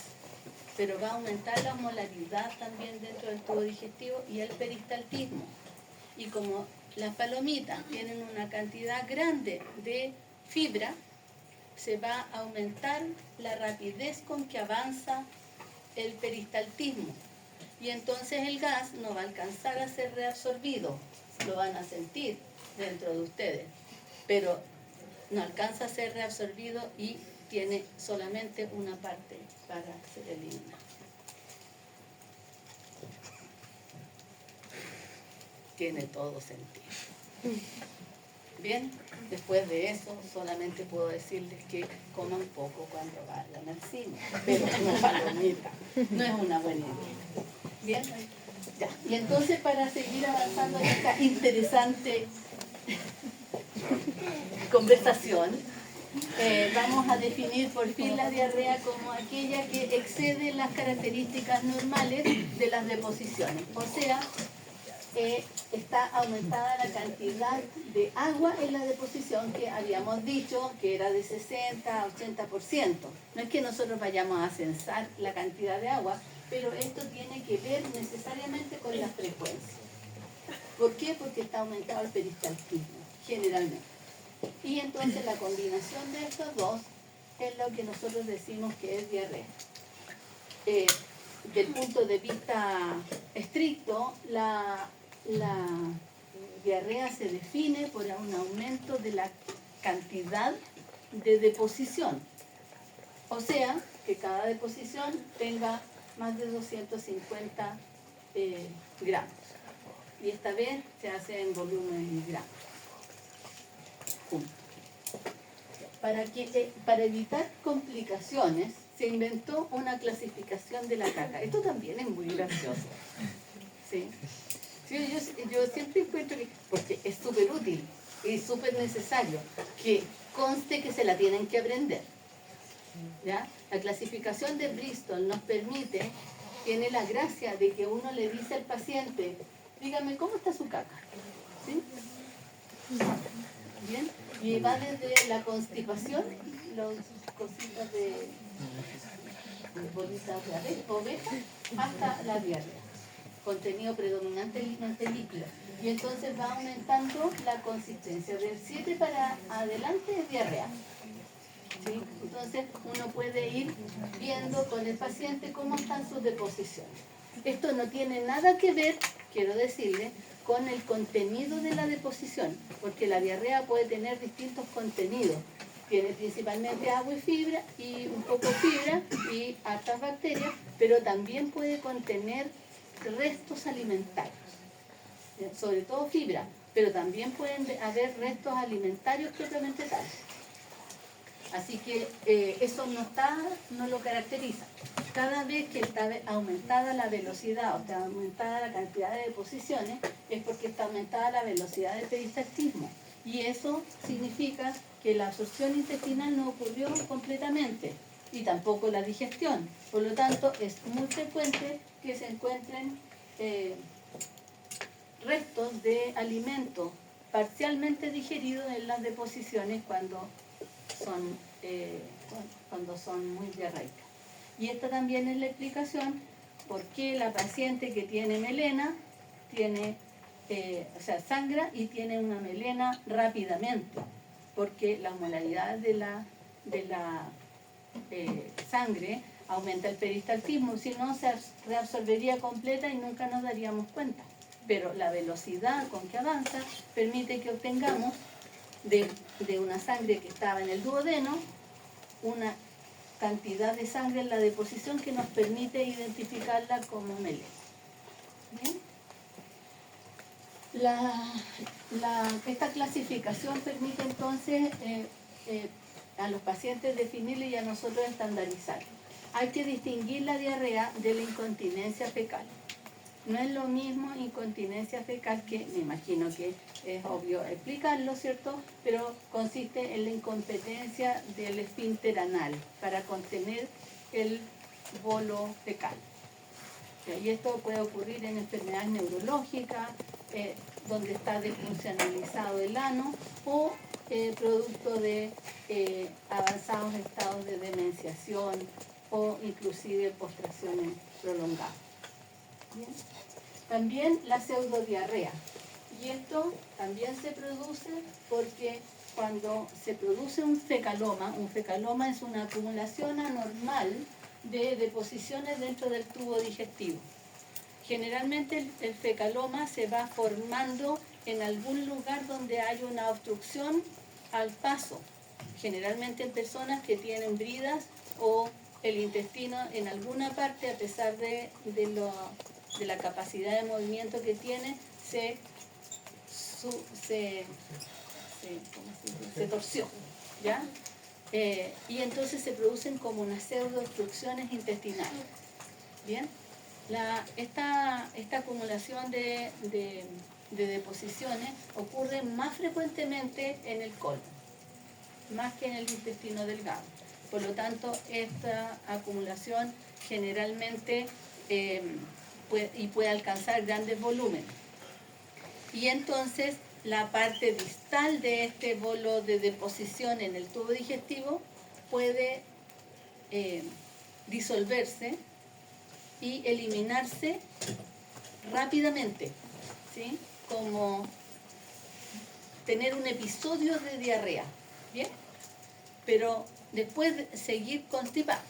pero va a aumentar la osmolaridad también dentro del tubo digestivo y el peristaltismo. Y como las palomitas tienen una cantidad grande de fibra, se va a aumentar la rapidez con que avanza el peristaltismo. Y entonces el gas no va a alcanzar a ser reabsorbido, lo van a sentir dentro de ustedes, pero no alcanza a ser reabsorbido y tiene solamente una parte para ser eliminada. Tiene todo sentido. Bien, después de eso solamente puedo decirles que coman poco cuando vayan al cine, pero no palomita, no es una buena idea. Bien, ya. Y entonces para seguir avanzando en esta interesante conversación, vamos a definir por fin la diarrea como aquella que excede las características normales de las deposiciones. O sea, está aumentada la cantidad de agua en la deposición que habíamos dicho que era de 60 a 80%. No es que nosotros vayamos a censar la cantidad de agua, pero esto tiene que ver necesariamente con la frecuencia. ¿Por qué? Porque está aumentado el peristaltismo, generalmente. Y entonces la combinación de estos dos es lo que nosotros decimos que es diarrea. Del punto de vista estricto, la diarrea se define por un aumento de la cantidad de deposición. O sea, que cada deposición tenga más de 250 gramos. Y esta vez se hace en volumen y gramos. Para evitar complicaciones, se inventó una clasificación de la caca. Esto también es muy gracioso. ¿Sí? Sí, yo siempre encuentro que, porque es súper útil y súper necesario, que conste que se la tienen que aprender. ¿Ya? La clasificación de Bristol nos permite, tiene la gracia de que uno le dice al paciente, dígame, ¿cómo está su caca? ¿Sí? ¿Bien? Y va desde la constipación, las cositas de bolitas de oveja, hasta la diarrea. Contenido predominantemente líquido. Y entonces va aumentando la consistencia. Del 7 para adelante es diarrea. ¿Sí? Entonces uno puede ir viendo con el paciente cómo están sus deposiciones. Esto no tiene nada que ver, quiero decirle, con el contenido de la deposición, porque la diarrea puede tener distintos contenidos. Tiene principalmente agua y fibra, y un poco fibra y hartas bacterias, pero también puede contener restos alimentarios, sobre todo fibra, pero también pueden haber restos alimentarios propiamente tales. Así que eso no lo caracteriza. Cada vez que está aumentada la velocidad o está aumentada la cantidad de deposiciones, es porque está aumentada la velocidad del peristaltismo. Y eso significa que la absorción intestinal no ocurrió completamente y tampoco la digestión. Por lo tanto, es muy frecuente que se encuentren restos de alimentos parcialmente digeridos en las deposiciones cuando son muy diarreicas. Y esta también es la explicación por qué la paciente que tiene melena sangra y tiene una melena rápidamente, porque la osmolaridad de la sangre aumenta el peristaltismo, si no se reabsorbería completa y nunca nos daríamos cuenta. Pero la velocidad con que avanza permite que obtengamos de una sangre que estaba en el duodeno una cantidad de sangre en la deposición que nos permite identificarla como melena. ¿Bien? Esta clasificación permite entonces a los pacientes definirle y a nosotros estandarizar. hay que distinguir la diarrea de la incontinencia fecal. No es lo mismo incontinencia fecal, que me imagino que es obvio explicarlo, ¿cierto? Pero consiste en la incompetencia del esfínter anal para contener el bolo fecal. Y esto puede ocurrir en enfermedades neurológicas, donde está desfuncionalizado el ano, o producto de avanzados estados de demenciación o inclusive postraciones prolongadas. ¿Bien? También la pseudodiarrea. Y esto también se produce porque cuando se produce un fecaloma es una acumulación anormal de deposiciones dentro del tubo digestivo. Generalmente el fecaloma se va formando en algún lugar donde hay una obstrucción al paso, generalmente en personas que tienen bridas o el intestino en alguna parte, a pesar de la capacidad de movimiento que tiene, se torció, ¿ya? Y entonces se producen como unas pseudoobstrucciones intestinales. ¿Bien? Esta acumulación de deposiciones ocurre más frecuentemente en el colon, más que en el intestino delgado. Por lo tanto, esta acumulación generalmente puede alcanzar grandes volúmenes. Y entonces la parte distal de este bolo de deposición en el tubo digestivo puede disolverse y eliminarse rápidamente, ¿sí? Como tener un episodio de diarrea, ¿bien? Pero después de seguir constipado,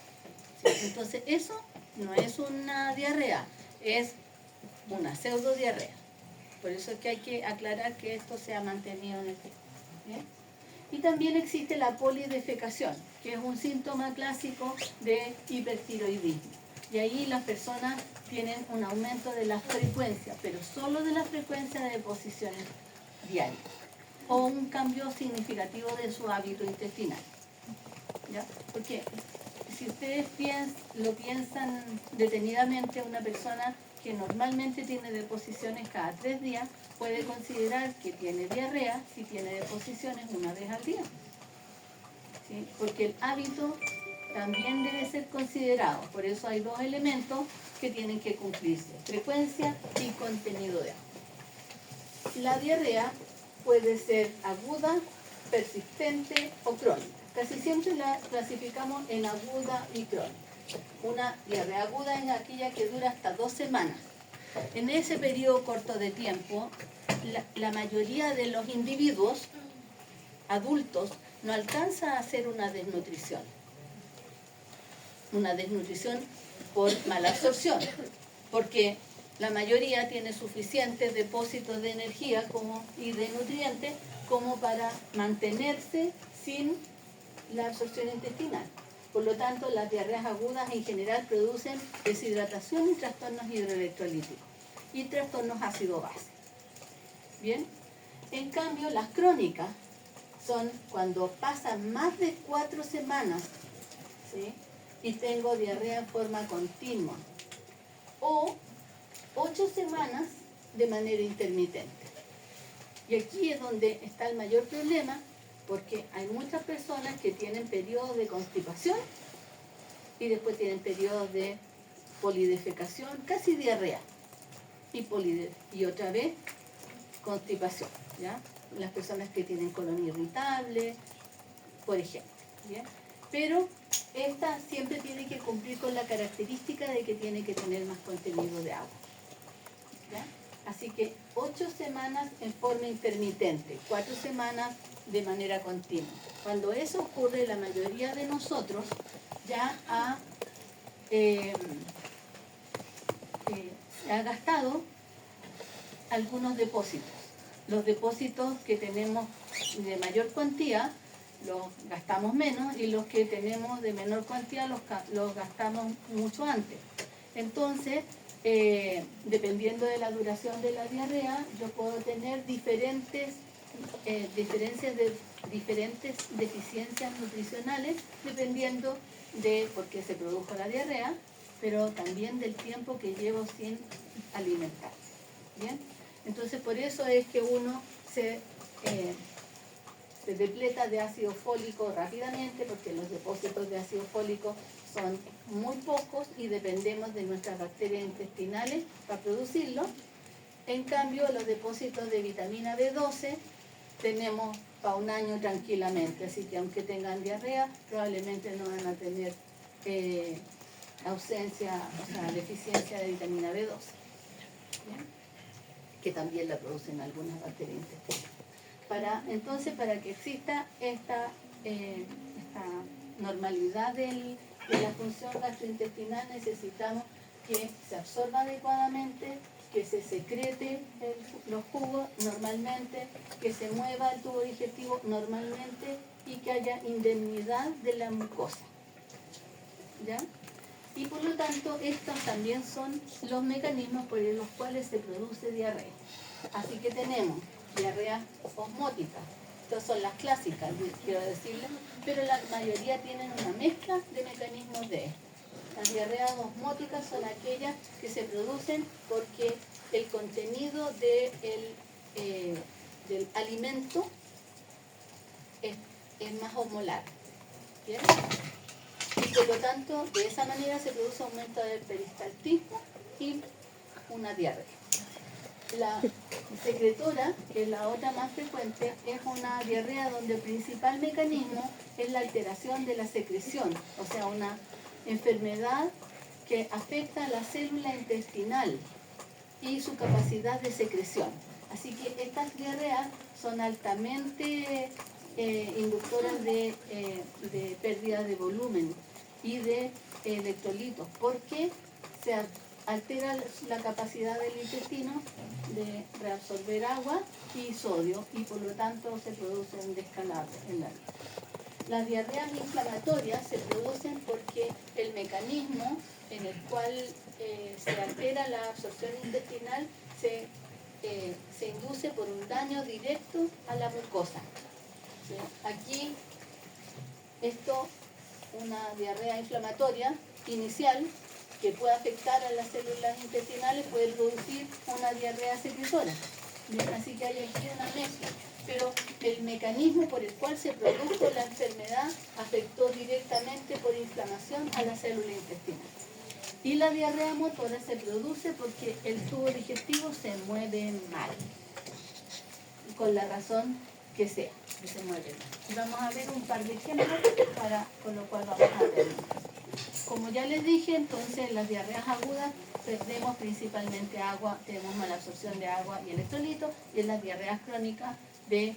¿sí? Entonces eso no es una diarrea, es una pseudodiarrea. Por eso es que hay que aclarar que esto se ha mantenido en el tiempo, ¿bien? Y también existe la polidefecación, que es un síntoma clásico de hipertiroidismo. Y ahí las personas tienen un aumento de la frecuencia, pero solo de la frecuencia de deposiciones diarias, o un cambio significativo de su hábito intestinal, ¿ya? Porque si ustedes lo piensan detenidamente, una persona que normalmente tiene deposiciones cada 3 días puede considerar que tiene diarrea si tiene deposiciones una vez al día, ¿sí? Porque el hábito también debe ser considerado. Por eso hay 2 elementos que tienen que cumplirse: frecuencia y contenido de agua. La diarrea puede ser aguda, persistente o crónica. Casi siempre la clasificamos en aguda y crónica. Una diarrea aguda es aquella que dura hasta 2 semanas. En ese periodo corto de tiempo, la mayoría de los individuos adultos no alcanza a hacer una desnutrición por mala absorción, porque la mayoría tiene suficientes depósitos de energía y de nutrientes como para mantenerse sin la absorción intestinal. Por lo tanto, las diarreas agudas en general producen deshidratación y trastornos hidroelectrolíticos y trastornos ácido-base. Bien, en cambio, las crónicas son cuando pasan más de 4 semanas, ¿sí? Y tengo diarrea en forma continua, o 8 semanas de manera intermitente. Y aquí es donde está el mayor problema, porque hay muchas personas que tienen periodos de constipación y después tienen periodos de polidefecación, casi diarrea, y otra vez constipación, ¿ya? Las personas que tienen colon irritable, por ejemplo, ¿ya? Pero esta siempre tiene que cumplir con la característica de que tiene que tener más contenido de agua, ¿ya? Así que 8 semanas en forma intermitente, 4 semanas de manera continua. Cuando eso ocurre, la mayoría de nosotros ya ha gastado algunos depósitos. Los depósitos que tenemos de mayor cuantía los gastamos menos, y los que tenemos de menor cuantía los gastamos mucho antes. Entonces, dependiendo de la duración de la diarrea, yo puedo tener diferentes deficiencias nutricionales dependiendo de por qué se produjo la diarrea, pero también del tiempo que llevo sin alimentarse. ¿Bien? Entonces por eso es que uno se depleta de ácido fólico rápidamente, porque los depósitos de ácido fólico son muy pocos y dependemos de nuestras bacterias intestinales para producirlo. En cambio, los depósitos de vitamina B12 tenemos para un año tranquilamente, así que aunque tengan diarrea, probablemente no van a tener ausencia, o sea, deficiencia de vitamina B12, ¿bien? Que también la producen algunas bacterias intestinales. Entonces, para que exista esta normalidad de la función gastrointestinal, necesitamos que se absorba adecuadamente, que se secrete los jugos normalmente, que se mueva el tubo digestivo normalmente y que haya indemnidad de la mucosa. ¿Ya? Y por lo tanto, estos también son los mecanismos por los cuales se produce diarrea. Así que tenemos diarrea osmótica. Estas son las clásicas, quiero decirles, pero la mayoría tienen una mezcla de mecanismos de esto. Las diarreas osmóticas son aquellas que se producen porque el contenido del alimento es más osmolar. ¿Bien? Y por lo tanto, de esa manera se produce aumento del peristaltismo y una diarrea. La secretora, que es la otra más frecuente, es una diarrea donde el principal mecanismo es la alteración de la secreción, o sea, una enfermedad que afecta a la célula intestinal y su capacidad de secreción. Así que estas diarreas son altamente inductoras de pérdida de volumen y de electrolitos, porque se altera la capacidad del intestino de reabsorber agua y sodio, y por lo tanto se produce un descalabro en la vida. Las diarreas inflamatorias se producen porque el mecanismo en el cual se altera la absorción intestinal se induce por un daño directo a la mucosa. ¿Sí? Aquí, una diarrea inflamatoria inicial que puede afectar a las células intestinales puede producir una diarrea secretora. ¿Bien? Así que hay aquí una mezcla. Pero el mecanismo por el cual se produjo la enfermedad afectó directamente por inflamación a la célula intestinal. Y la diarrea motora se produce porque el tubo digestivo se mueve mal, con la razón que sea, que se mueve mal. Y vamos a ver un par de ejemplos con lo cual vamos a ver. Como ya les dije, entonces en las diarreas agudas perdemos principalmente agua, tenemos mala absorción de agua y electrolitos, y en las diarreas crónicas de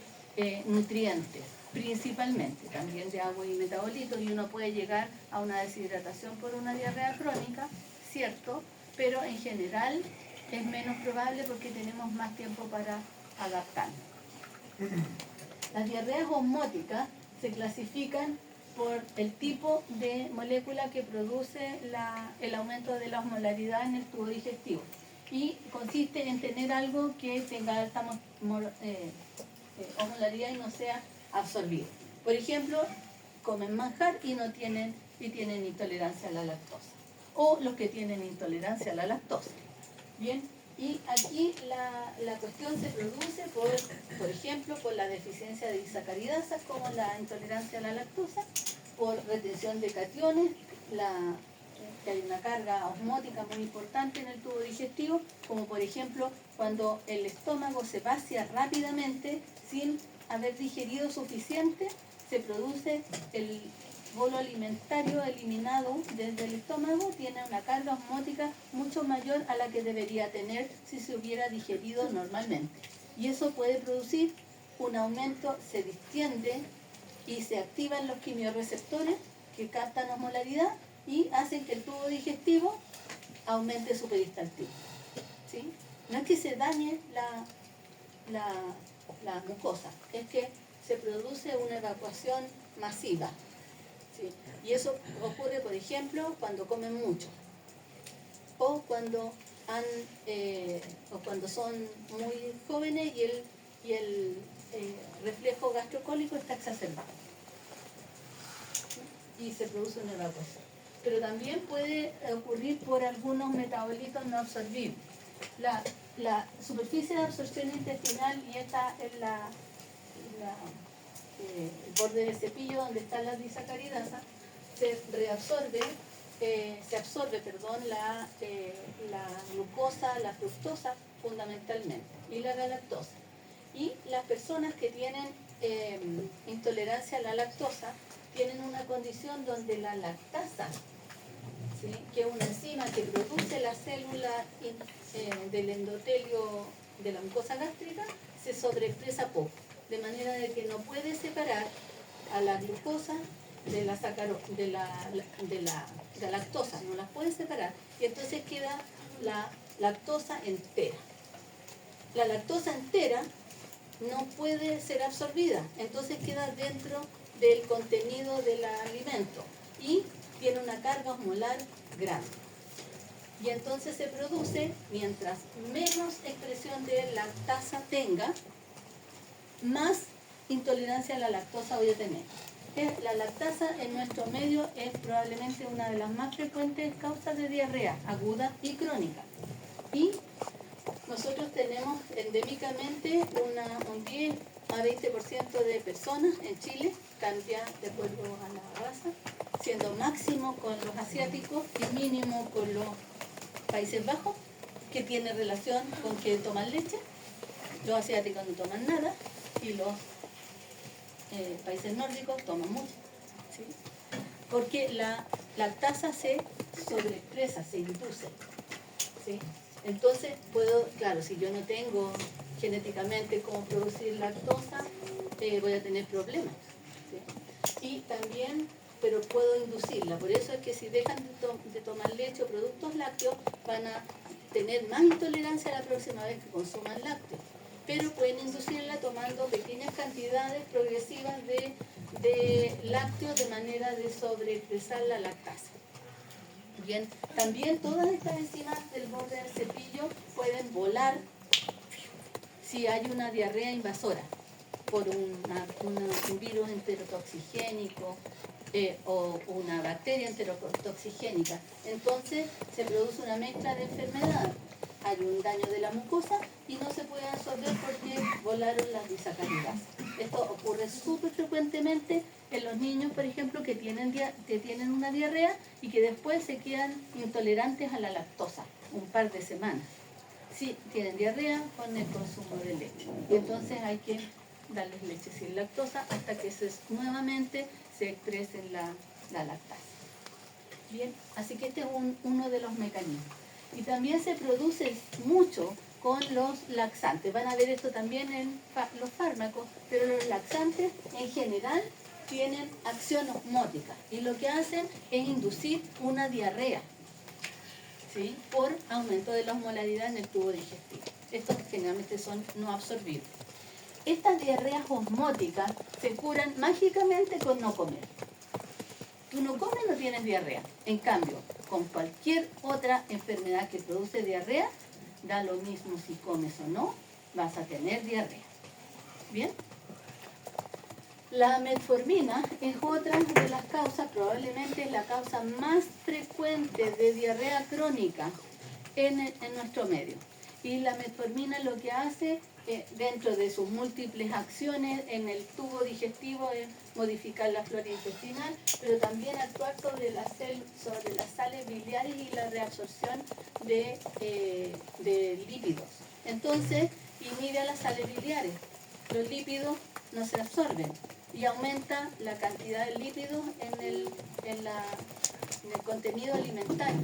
nutrientes, principalmente, también de agua y metabolitos, y uno puede llegar a una deshidratación por una diarrea crónica, cierto, pero en general es menos probable porque tenemos más tiempo para adaptarnos. Las diarreas osmóticas se clasifican por el tipo de molécula que produce el aumento de la osmolaridad en el tubo digestivo. Y consiste en tener algo que tenga alta osmolaridad y no sea absorbido. Por ejemplo, comen manjar y tienen intolerancia a la lactosa. O los que tienen intolerancia a la lactosa. Bien, y aquí la cuestión se produce por ejemplo, por la deficiencia de disacaridasas, como la intolerancia a la lactosa, por retención de cationes, que hay una carga osmótica muy importante en el tubo digestivo, como por ejemplo cuando el estómago se vacía rápidamente sin haber digerido suficiente, se produce el bolo alimentario eliminado desde el estómago, tiene una carga osmótica mucho mayor a la que debería tener si se hubiera digerido normalmente. Y eso puede producir un aumento, se distiende y se activan los quimiorreceptores que captan osmolaridad y hacen que el tubo digestivo aumente su peristaltismo. ¿Sí? No es que se dañe la mucosa, es que se produce una evacuación masiva. ¿Sí? Y eso ocurre, por ejemplo, cuando comen mucho o cuando son muy jóvenes y el reflejo gastrocólico está exacerbado. y se produce una evacuación. Pero también puede ocurrir por algunos metabolitos no absorbibles. La superficie de absorción intestinal, y esta es el borde del cepillo donde están las disacaridasas, se absorbe la glucosa, la fructosa fundamentalmente, y la galactosa. Y las personas que tienen intolerancia a la lactosa tienen una condición donde la lactasa, ¿sí?, que es una enzima que produce la célula del endotelio de la mucosa gástrica, se sobreexpresa poco, de manera de que no puede separar a la glucosa de la lactosa, no las puede separar, y entonces queda la lactosa entera. La lactosa entera no puede ser absorbida, entonces queda dentro del contenido del alimento y tiene una carga osmolar grande. Y entonces se produce, mientras menos expresión de lactasa tenga, más intolerancia a la lactosa voy a tener. La lactasa en nuestro medio es probablemente una de las más frecuentes causas de diarrea aguda y crónica. Y nosotros tenemos endémicamente un 10 a 20% de personas en Chile, cambia de acuerdo a la raza, siendo máximo con los asiáticos y mínimo con los Países Bajos, que tiene relación con que toman leche. Los asiáticos no toman nada y los países nórdicos toman mucho, ¿sí? Porque la lactasa se sobreexpresa, se induce, ¿sí? Entonces claro, si yo no tengo genéticamente cómo producir lactosa, voy a tener problemas, ¿sí? Y también, pero puedo inducirla, por eso es que si dejan de tomar leche o productos lácteos, van a tener más intolerancia la próxima vez que consuman lácteos. Pero pueden inducirla tomando pequeñas cantidades progresivas de lácteos de manera de sobreexpresar la lactasa. Bien, también todas estas enzimas del borde del cepillo pueden volar si hay una diarrea invasora por un virus enterotoxigénico o una bacteria enterotoxigénica. Entonces se produce una mezcla de enfermedades. Hay un daño de la mucosa y no se puede absorber porque volaron las disacaridasas. Esto ocurre súper frecuentemente en los niños, por ejemplo, que tienen una diarrea y que después se quedan intolerantes a la lactosa un par de semanas. Sí, tienen diarrea con el consumo de leche. Y entonces hay que darles leche sin lactosa hasta que nuevamente se exprese la lactasa. Bien, así que este es uno de los mecanismos. Y también se produce mucho con los laxantes. Van a ver esto también en los fármacos, pero los laxantes en general tienen acción osmótica y lo que hacen es inducir una diarrea, ¿sí?, por aumento de la osmolaridad en el tubo digestivo. Estos generalmente son no absorbibles. Estas diarreas osmóticas se curan mágicamente con no comer. Tú no comes, no tienes diarrea. En cambio, con cualquier otra enfermedad que produce diarrea, da lo mismo si comes o no, vas a tener diarrea. ¿Bien? La metformina es otra de las causas, probablemente la causa más frecuente de diarrea crónica en nuestro medio. Y la metformina lo que hace, dentro de sus múltiples acciones en el tubo digestivo, es modificar la flora intestinal, pero también actuar sobre las sales biliares y la reabsorción de lípidos. Entonces, inhibe a las sales biliares. Los lípidos no se absorben y aumenta la cantidad de lípidos en el contenido alimentario.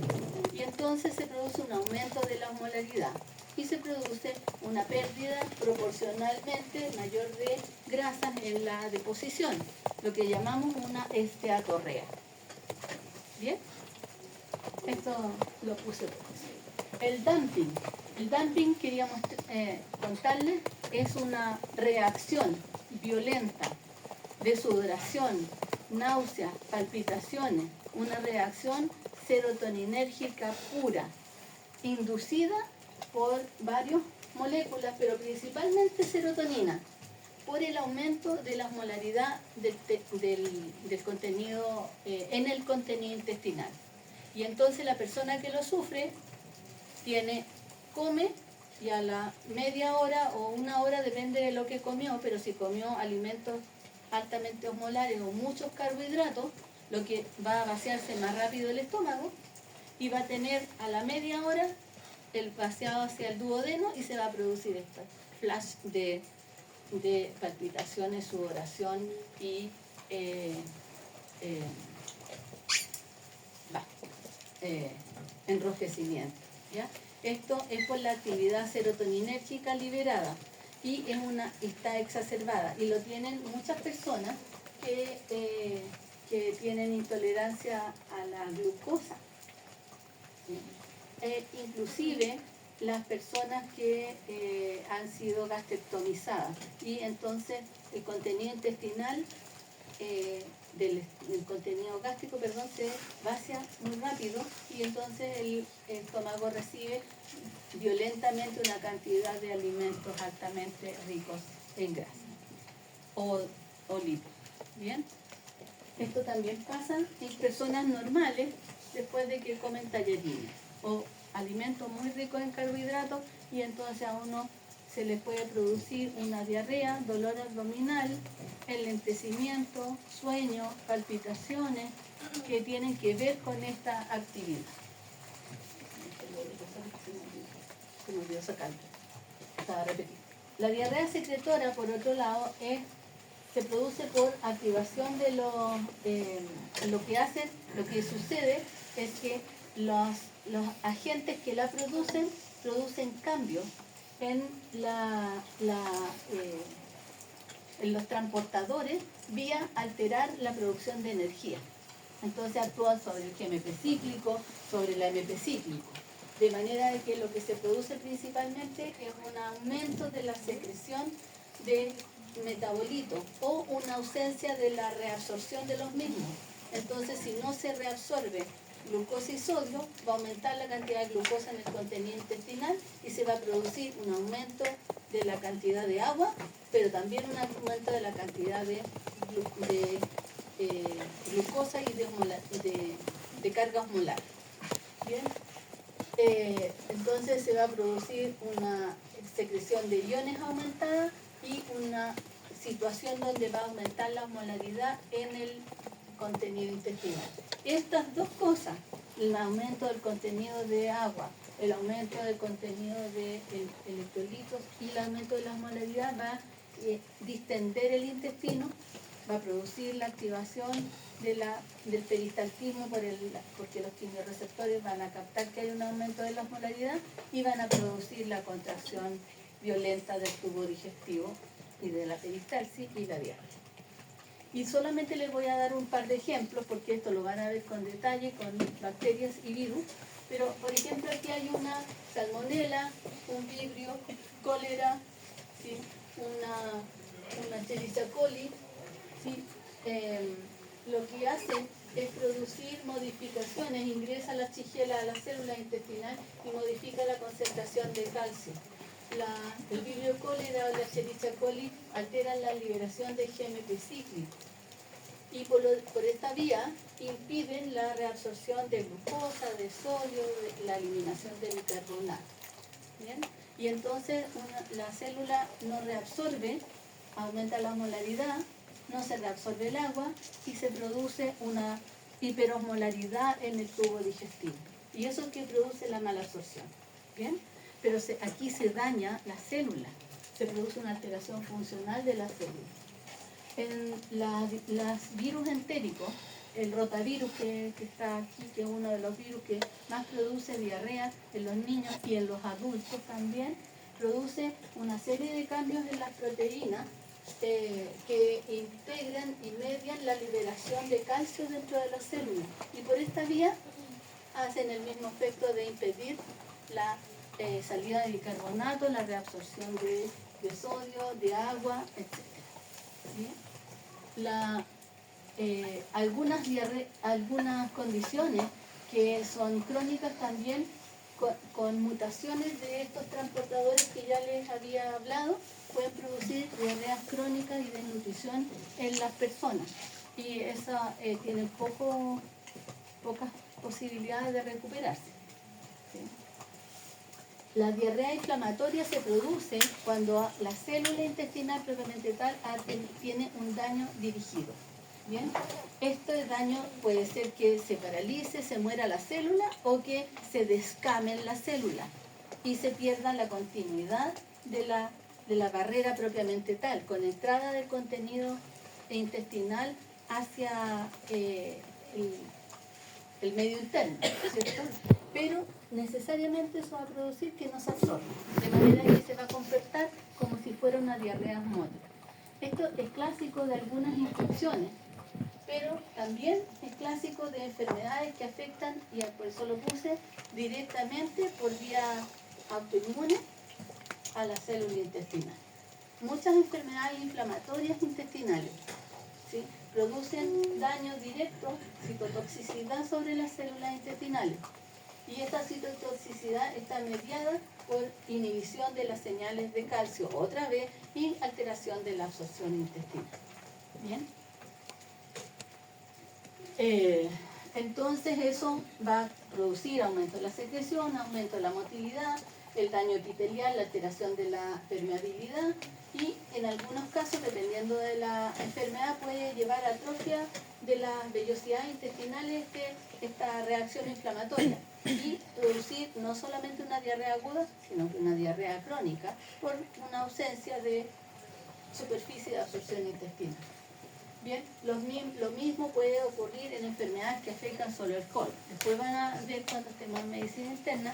Y entonces se produce un aumento de la osmolaridad y se produce una pérdida proporcionalmente mayor de grasas en la deposición, lo que llamamos una esteatorrea. ¿Bien? Esto lo puse por el dumping. El dumping, queríamos contarles, es una reacción violenta de sudoración, náuseas, palpitaciones, una reacción serotoninérgica pura, inducida por varias moléculas, pero principalmente serotonina, por el aumento de la osmolaridad del contenido, en el contenido intestinal. Y entonces la persona que lo sufre come y a la media hora o una hora, depende de lo que comió, pero si comió alimentos altamente osmolares o muchos carbohidratos, lo que va a vaciarse más rápido el estómago y va a tener a la media hora el vaciado hacia el duodeno y se va a producir esta flash de palpitaciones, sudoración y enrojecimiento, ¿ya? Esto es por la actividad serotoninérgica liberada y está exacerbada y lo tienen muchas personas que tienen intolerancia a la glucosa, ¿sí? Inclusive las personas que han sido gastrectomizadas y entonces el contenido intestinal del contenido gástrico, se vacía muy rápido y entonces el estómago recibe violentamente una cantidad de alimentos altamente ricos en grasa o lípidos. ¿Bien? Esto también pasa en personas normales después de que comen tallarines o alimentos muy ricos en carbohidratos y entonces a uno se le puede producir una diarrea, dolor abdominal, enlentecimiento, sueño, palpitaciones que tienen que ver con esta actividad. Se me olvidó sacarlo. Estaba repetido. La diarrea secretora, por otro lado, se produce por activación de lo que sucede es que los agentes que la producen cambios en los transportadores vía alterar la producción de energía. Entonces actúan sobre el GMP cíclico, sobre el AMP cíclico. De manera de que lo que se produce principalmente es un aumento de la secreción de metabolitos o una ausencia de la reabsorción de los mismos. Entonces, si no se reabsorbe glucosa y sodio, va a aumentar la cantidad de glucosa en el contenido intestinal y se va a producir un aumento de la cantidad de agua, pero también un aumento de la cantidad de glucosa y de carga osmolar. ¿Bien? Entonces se va a producir una secreción de iones aumentada y una situación donde va a aumentar la osmolaridad en el contenido intestinal. Estas dos cosas, el aumento del contenido de agua, el aumento del contenido de electrolitos y el aumento de la osmolaridad va a distender el intestino, va a producir la activación del peristaltismo porque los quimioreceptores van a captar que hay un aumento de la osmolaridad y van a producir la contracción violenta del tubo digestivo y de la peristalsis y la diarrea. Y solamente les voy a dar un par de ejemplos porque esto lo van a ver con detalle con bacterias y virus, pero por ejemplo aquí hay una salmonela, un vibrio, cólera, ¿sí? una Escherichia coli, ¿sí? Lo que hace es producir modificaciones, ingresa la shigella a la célula intestinal y modifica la concentración de calcio. El vibrio cólera o la Escherichia coli alteran la liberación de GMP cíclico y por esta vía impiden la reabsorción de glucosa, de sodio, la eliminación de bicarbonato. ¿Bien? Y entonces la célula no reabsorbe, aumenta la osmolaridad, no se reabsorbe el agua y se produce una hiperosmolaridad en el tubo digestivo. Y eso es lo que produce la malabsorción. ¿Bien? Pero aquí se daña la célula, se produce una alteración funcional de la célula. En las virus entéricos, el rotavirus que está aquí, que es uno de los virus que más produce diarrea en los niños y en los adultos también, produce una serie de cambios en las proteínas que integran y median la liberación de calcio dentro de la célula. Y por esta vía hacen el mismo efecto de impedir la salida de bicarbonato, la reabsorción de sodio, de agua, etc. ¿Sí? Algunas condiciones que son crónicas también con mutaciones de estos transportadores que ya les había hablado, pueden producir diarreas crónicas y desnutrición en las personas. Y esa tiene pocas posibilidades de recuperarse. ¿Sí? La diarrea inflamatoria se produce cuando la célula intestinal propiamente tal tiene un daño dirigido. ¿Bien? Este daño puede ser que se paralice, se muera la célula o que se descamen la célula y se pierda la continuidad de la barrera propiamente tal, con entrada del contenido intestinal hacia el medio interno, ¿cierto? Pero necesariamente eso va a producir que no se absorba, de manera que se va a comportar como si fuera una diarrea osmótica. Esto es clásico de algunas infecciones, pero también es clásico de enfermedades que afectan, y por eso lo puse, directamente por vía autoinmune a la célula intestinal. Muchas enfermedades inflamatorias intestinales, ¿sí?, producen daño directo, citotoxicidad sobre las células intestinales. Y esta citotoxicidad está mediada por inhibición de las señales de calcio, otra vez, y alteración de la absorción intestinal. ¿Bien? Entonces eso va a producir aumento de la secreción, aumento de la motilidad, el daño epitelial, la alteración de la permeabilidad y en algunos casos, dependiendo de la enfermedad, puede llevar a atrofia de las vellosidades intestinales de esta reacción inflamatoria y producir no solamente una diarrea aguda, sino que una diarrea crónica por una ausencia de superficie de absorción intestinal. Bien, lo mismo puede ocurrir en enfermedades que afectan solo el colon. Después van a ver cuando estemos en medicina interna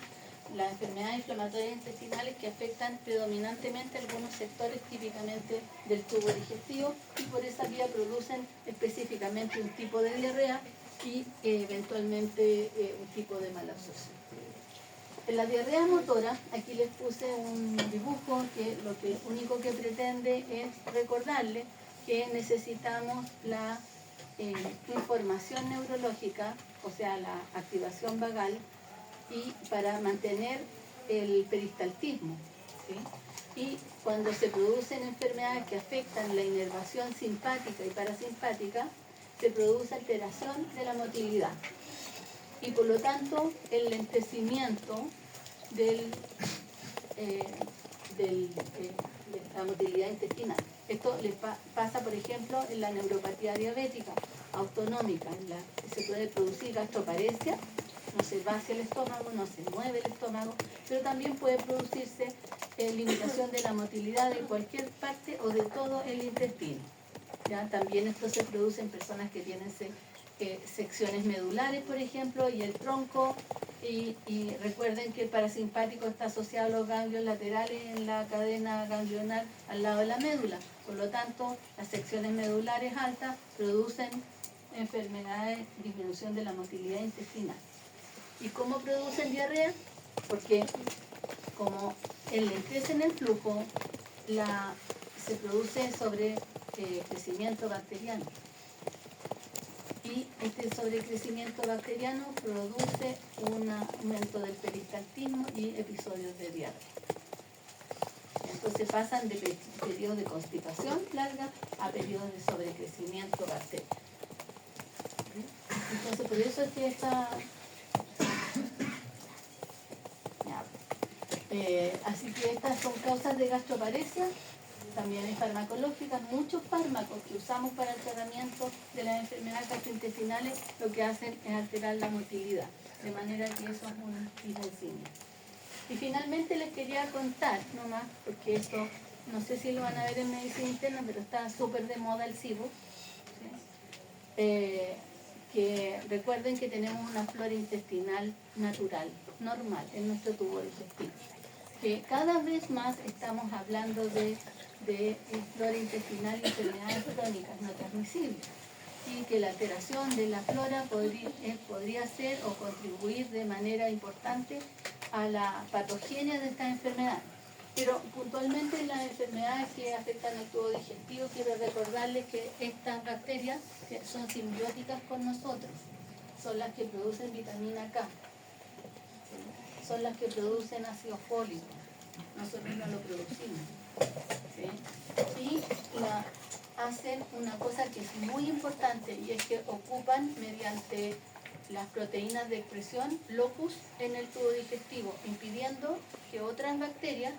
las enfermedades inflamatorias intestinales que afectan predominantemente algunos sectores típicamente del tubo digestivo y por esa vía producen específicamente un tipo de diarrea y eventualmente un tipo de mala absorción. En la diarrea motora, aquí les puse un dibujo que lo único que pretende es recordarles que necesitamos la información neurológica, o sea, la activación vagal, y para mantener el peristaltismo, ¿sí? Y cuando se producen enfermedades que afectan la inervación simpática y parasimpática, se produce alteración de la motilidad y por lo tanto el lentecimiento de la motilidad intestinal. Esto le pasa, por ejemplo, en la neuropatía diabética autonómica, se puede producir gastroparesia, no se vacía el estómago, no se mueve el estómago, pero también puede producirse limitación de la motilidad de cualquier parte o de todo el intestino. ¿Ya? También esto se produce en personas que tienen secciones medulares, por ejemplo, y el tronco, y recuerden que el parasimpático está asociado a los ganglios laterales en la cadena ganglionar al lado de la médula. Por lo tanto, las secciones medulares altas producen enfermedades, disminución de la motilidad intestinal. ¿Y cómo producen diarrea? Porque como enlentece en el flujo, se produce sobre crecimiento bacteriano. Y este sobrecrecimiento bacteriano produce un aumento del peristaltismo y episodios de diarrea. Entonces pasan de periodos de constipación larga a periodos de sobrecrecimiento bacteriano. Entonces por eso es que así que estas son causas de gastroparesia. También hay farmacológicas, muchos fármacos que usamos para el tratamiento de las enfermedades gastrointestinales lo que hacen es alterar la motilidad, de manera que eso es un insignia. Y finalmente les quería contar nomás, porque esto no sé si lo van a ver en medicina interna, pero está súper de moda el SIBO, ¿sí? Que recuerden que tenemos una flora intestinal natural, normal, en nuestro tubo digestivo. Que cada vez más estamos hablando de flora intestinal y enfermedades crónicas no transmisibles y que la alteración de la flora podría ser o contribuir de manera importante a la patogenia de estas enfermedades. Pero puntualmente en las enfermedades que afectan al tubo digestivo quiero recordarles que estas bacterias que son simbióticas con nosotros, son las que producen vitamina K. son las que producen ácido fólico. Nosotros no lo producimos. ¿Sí? Y hacen una cosa que es muy importante, y es que ocupan mediante las proteínas de expresión locus en el tubo digestivo, impidiendo que otras bacterias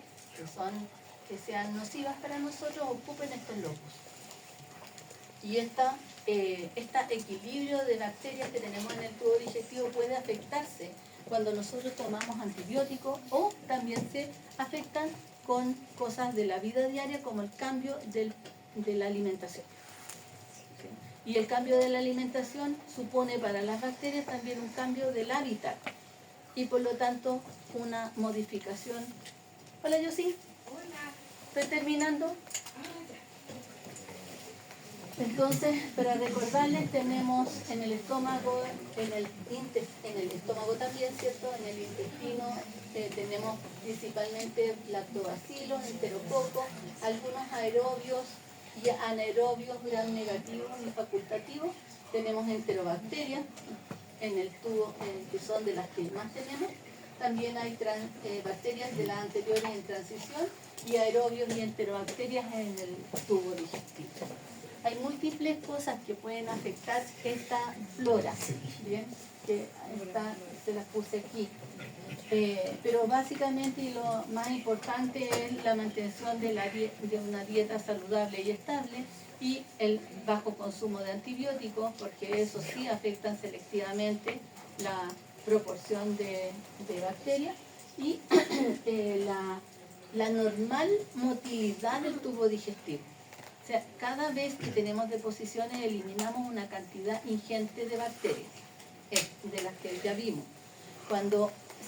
que sean nocivas para nosotros ocupen estos locus. Y este equilibrio de bacterias que tenemos en el tubo digestivo puede afectarse cuando nosotros tomamos antibióticos, o también se afectan con cosas de la vida diaria como el cambio de la alimentación. ¿Sí? Y el cambio de la alimentación supone para las bacterias también un cambio del hábitat y por lo tanto una modificación. Hola, Yossi. Hola. Estoy terminando. Entonces, para recordarles, tenemos en el estómago, en el estómago también, ¿cierto? En el intestino tenemos principalmente lactobacilos, enterococos, algunos aerobios y anaerobios gram negativos y facultativos. Tenemos enterobacterias en el tubo, que son de las que más tenemos. También hay bacterias de las anteriores en transición y aerobios y enterobacterias en el tubo digestivo. Hay múltiples cosas que pueden afectar esta flora, ¿bien? Que se las puse aquí. Pero básicamente y lo más importante es la mantención de una dieta saludable y estable y el bajo consumo de antibióticos, porque eso sí afectan selectivamente la proporción de bacterias y la normal motilidad del tubo digestivo. O sea, cada vez que tenemos deposiciones eliminamos una cantidad ingente de bacterias, de las que ya vimos.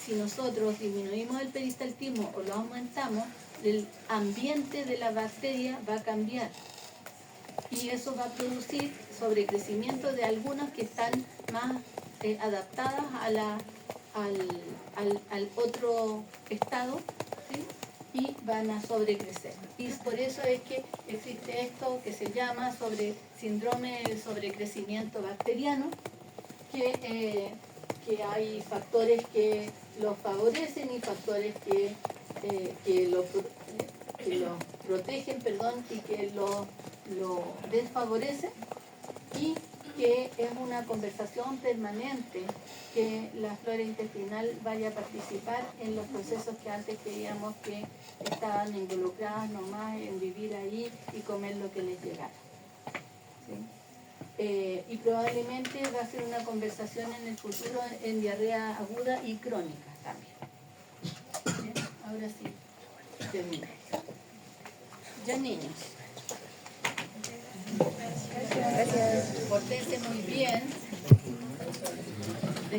Si nosotros disminuimos el peristaltismo o lo aumentamos, el ambiente de la bacteria va a cambiar. Y eso va a producir sobrecrecimiento de algunas que están más adaptadas al otro estado, ¿sí? Y van a sobrecrecer. Y por eso es que existe esto que se llama síndrome de sobrecrecimiento bacteriano, que hay factores que lo favorecen y factores que lo protegen, y que lo desfavorecen, y que es una conversación permanente que la flora intestinal vaya a participar en los procesos que antes creíamos que estaban involucradas nomás en vivir ahí y comer lo que les llegara. ¿Sí? Y probablemente va a ser una conversación en el futuro en diarrea aguda y crónica también. ¿Bien? Ahora sí, termino. Ya, niños. Gracias. Pórtense muy bien.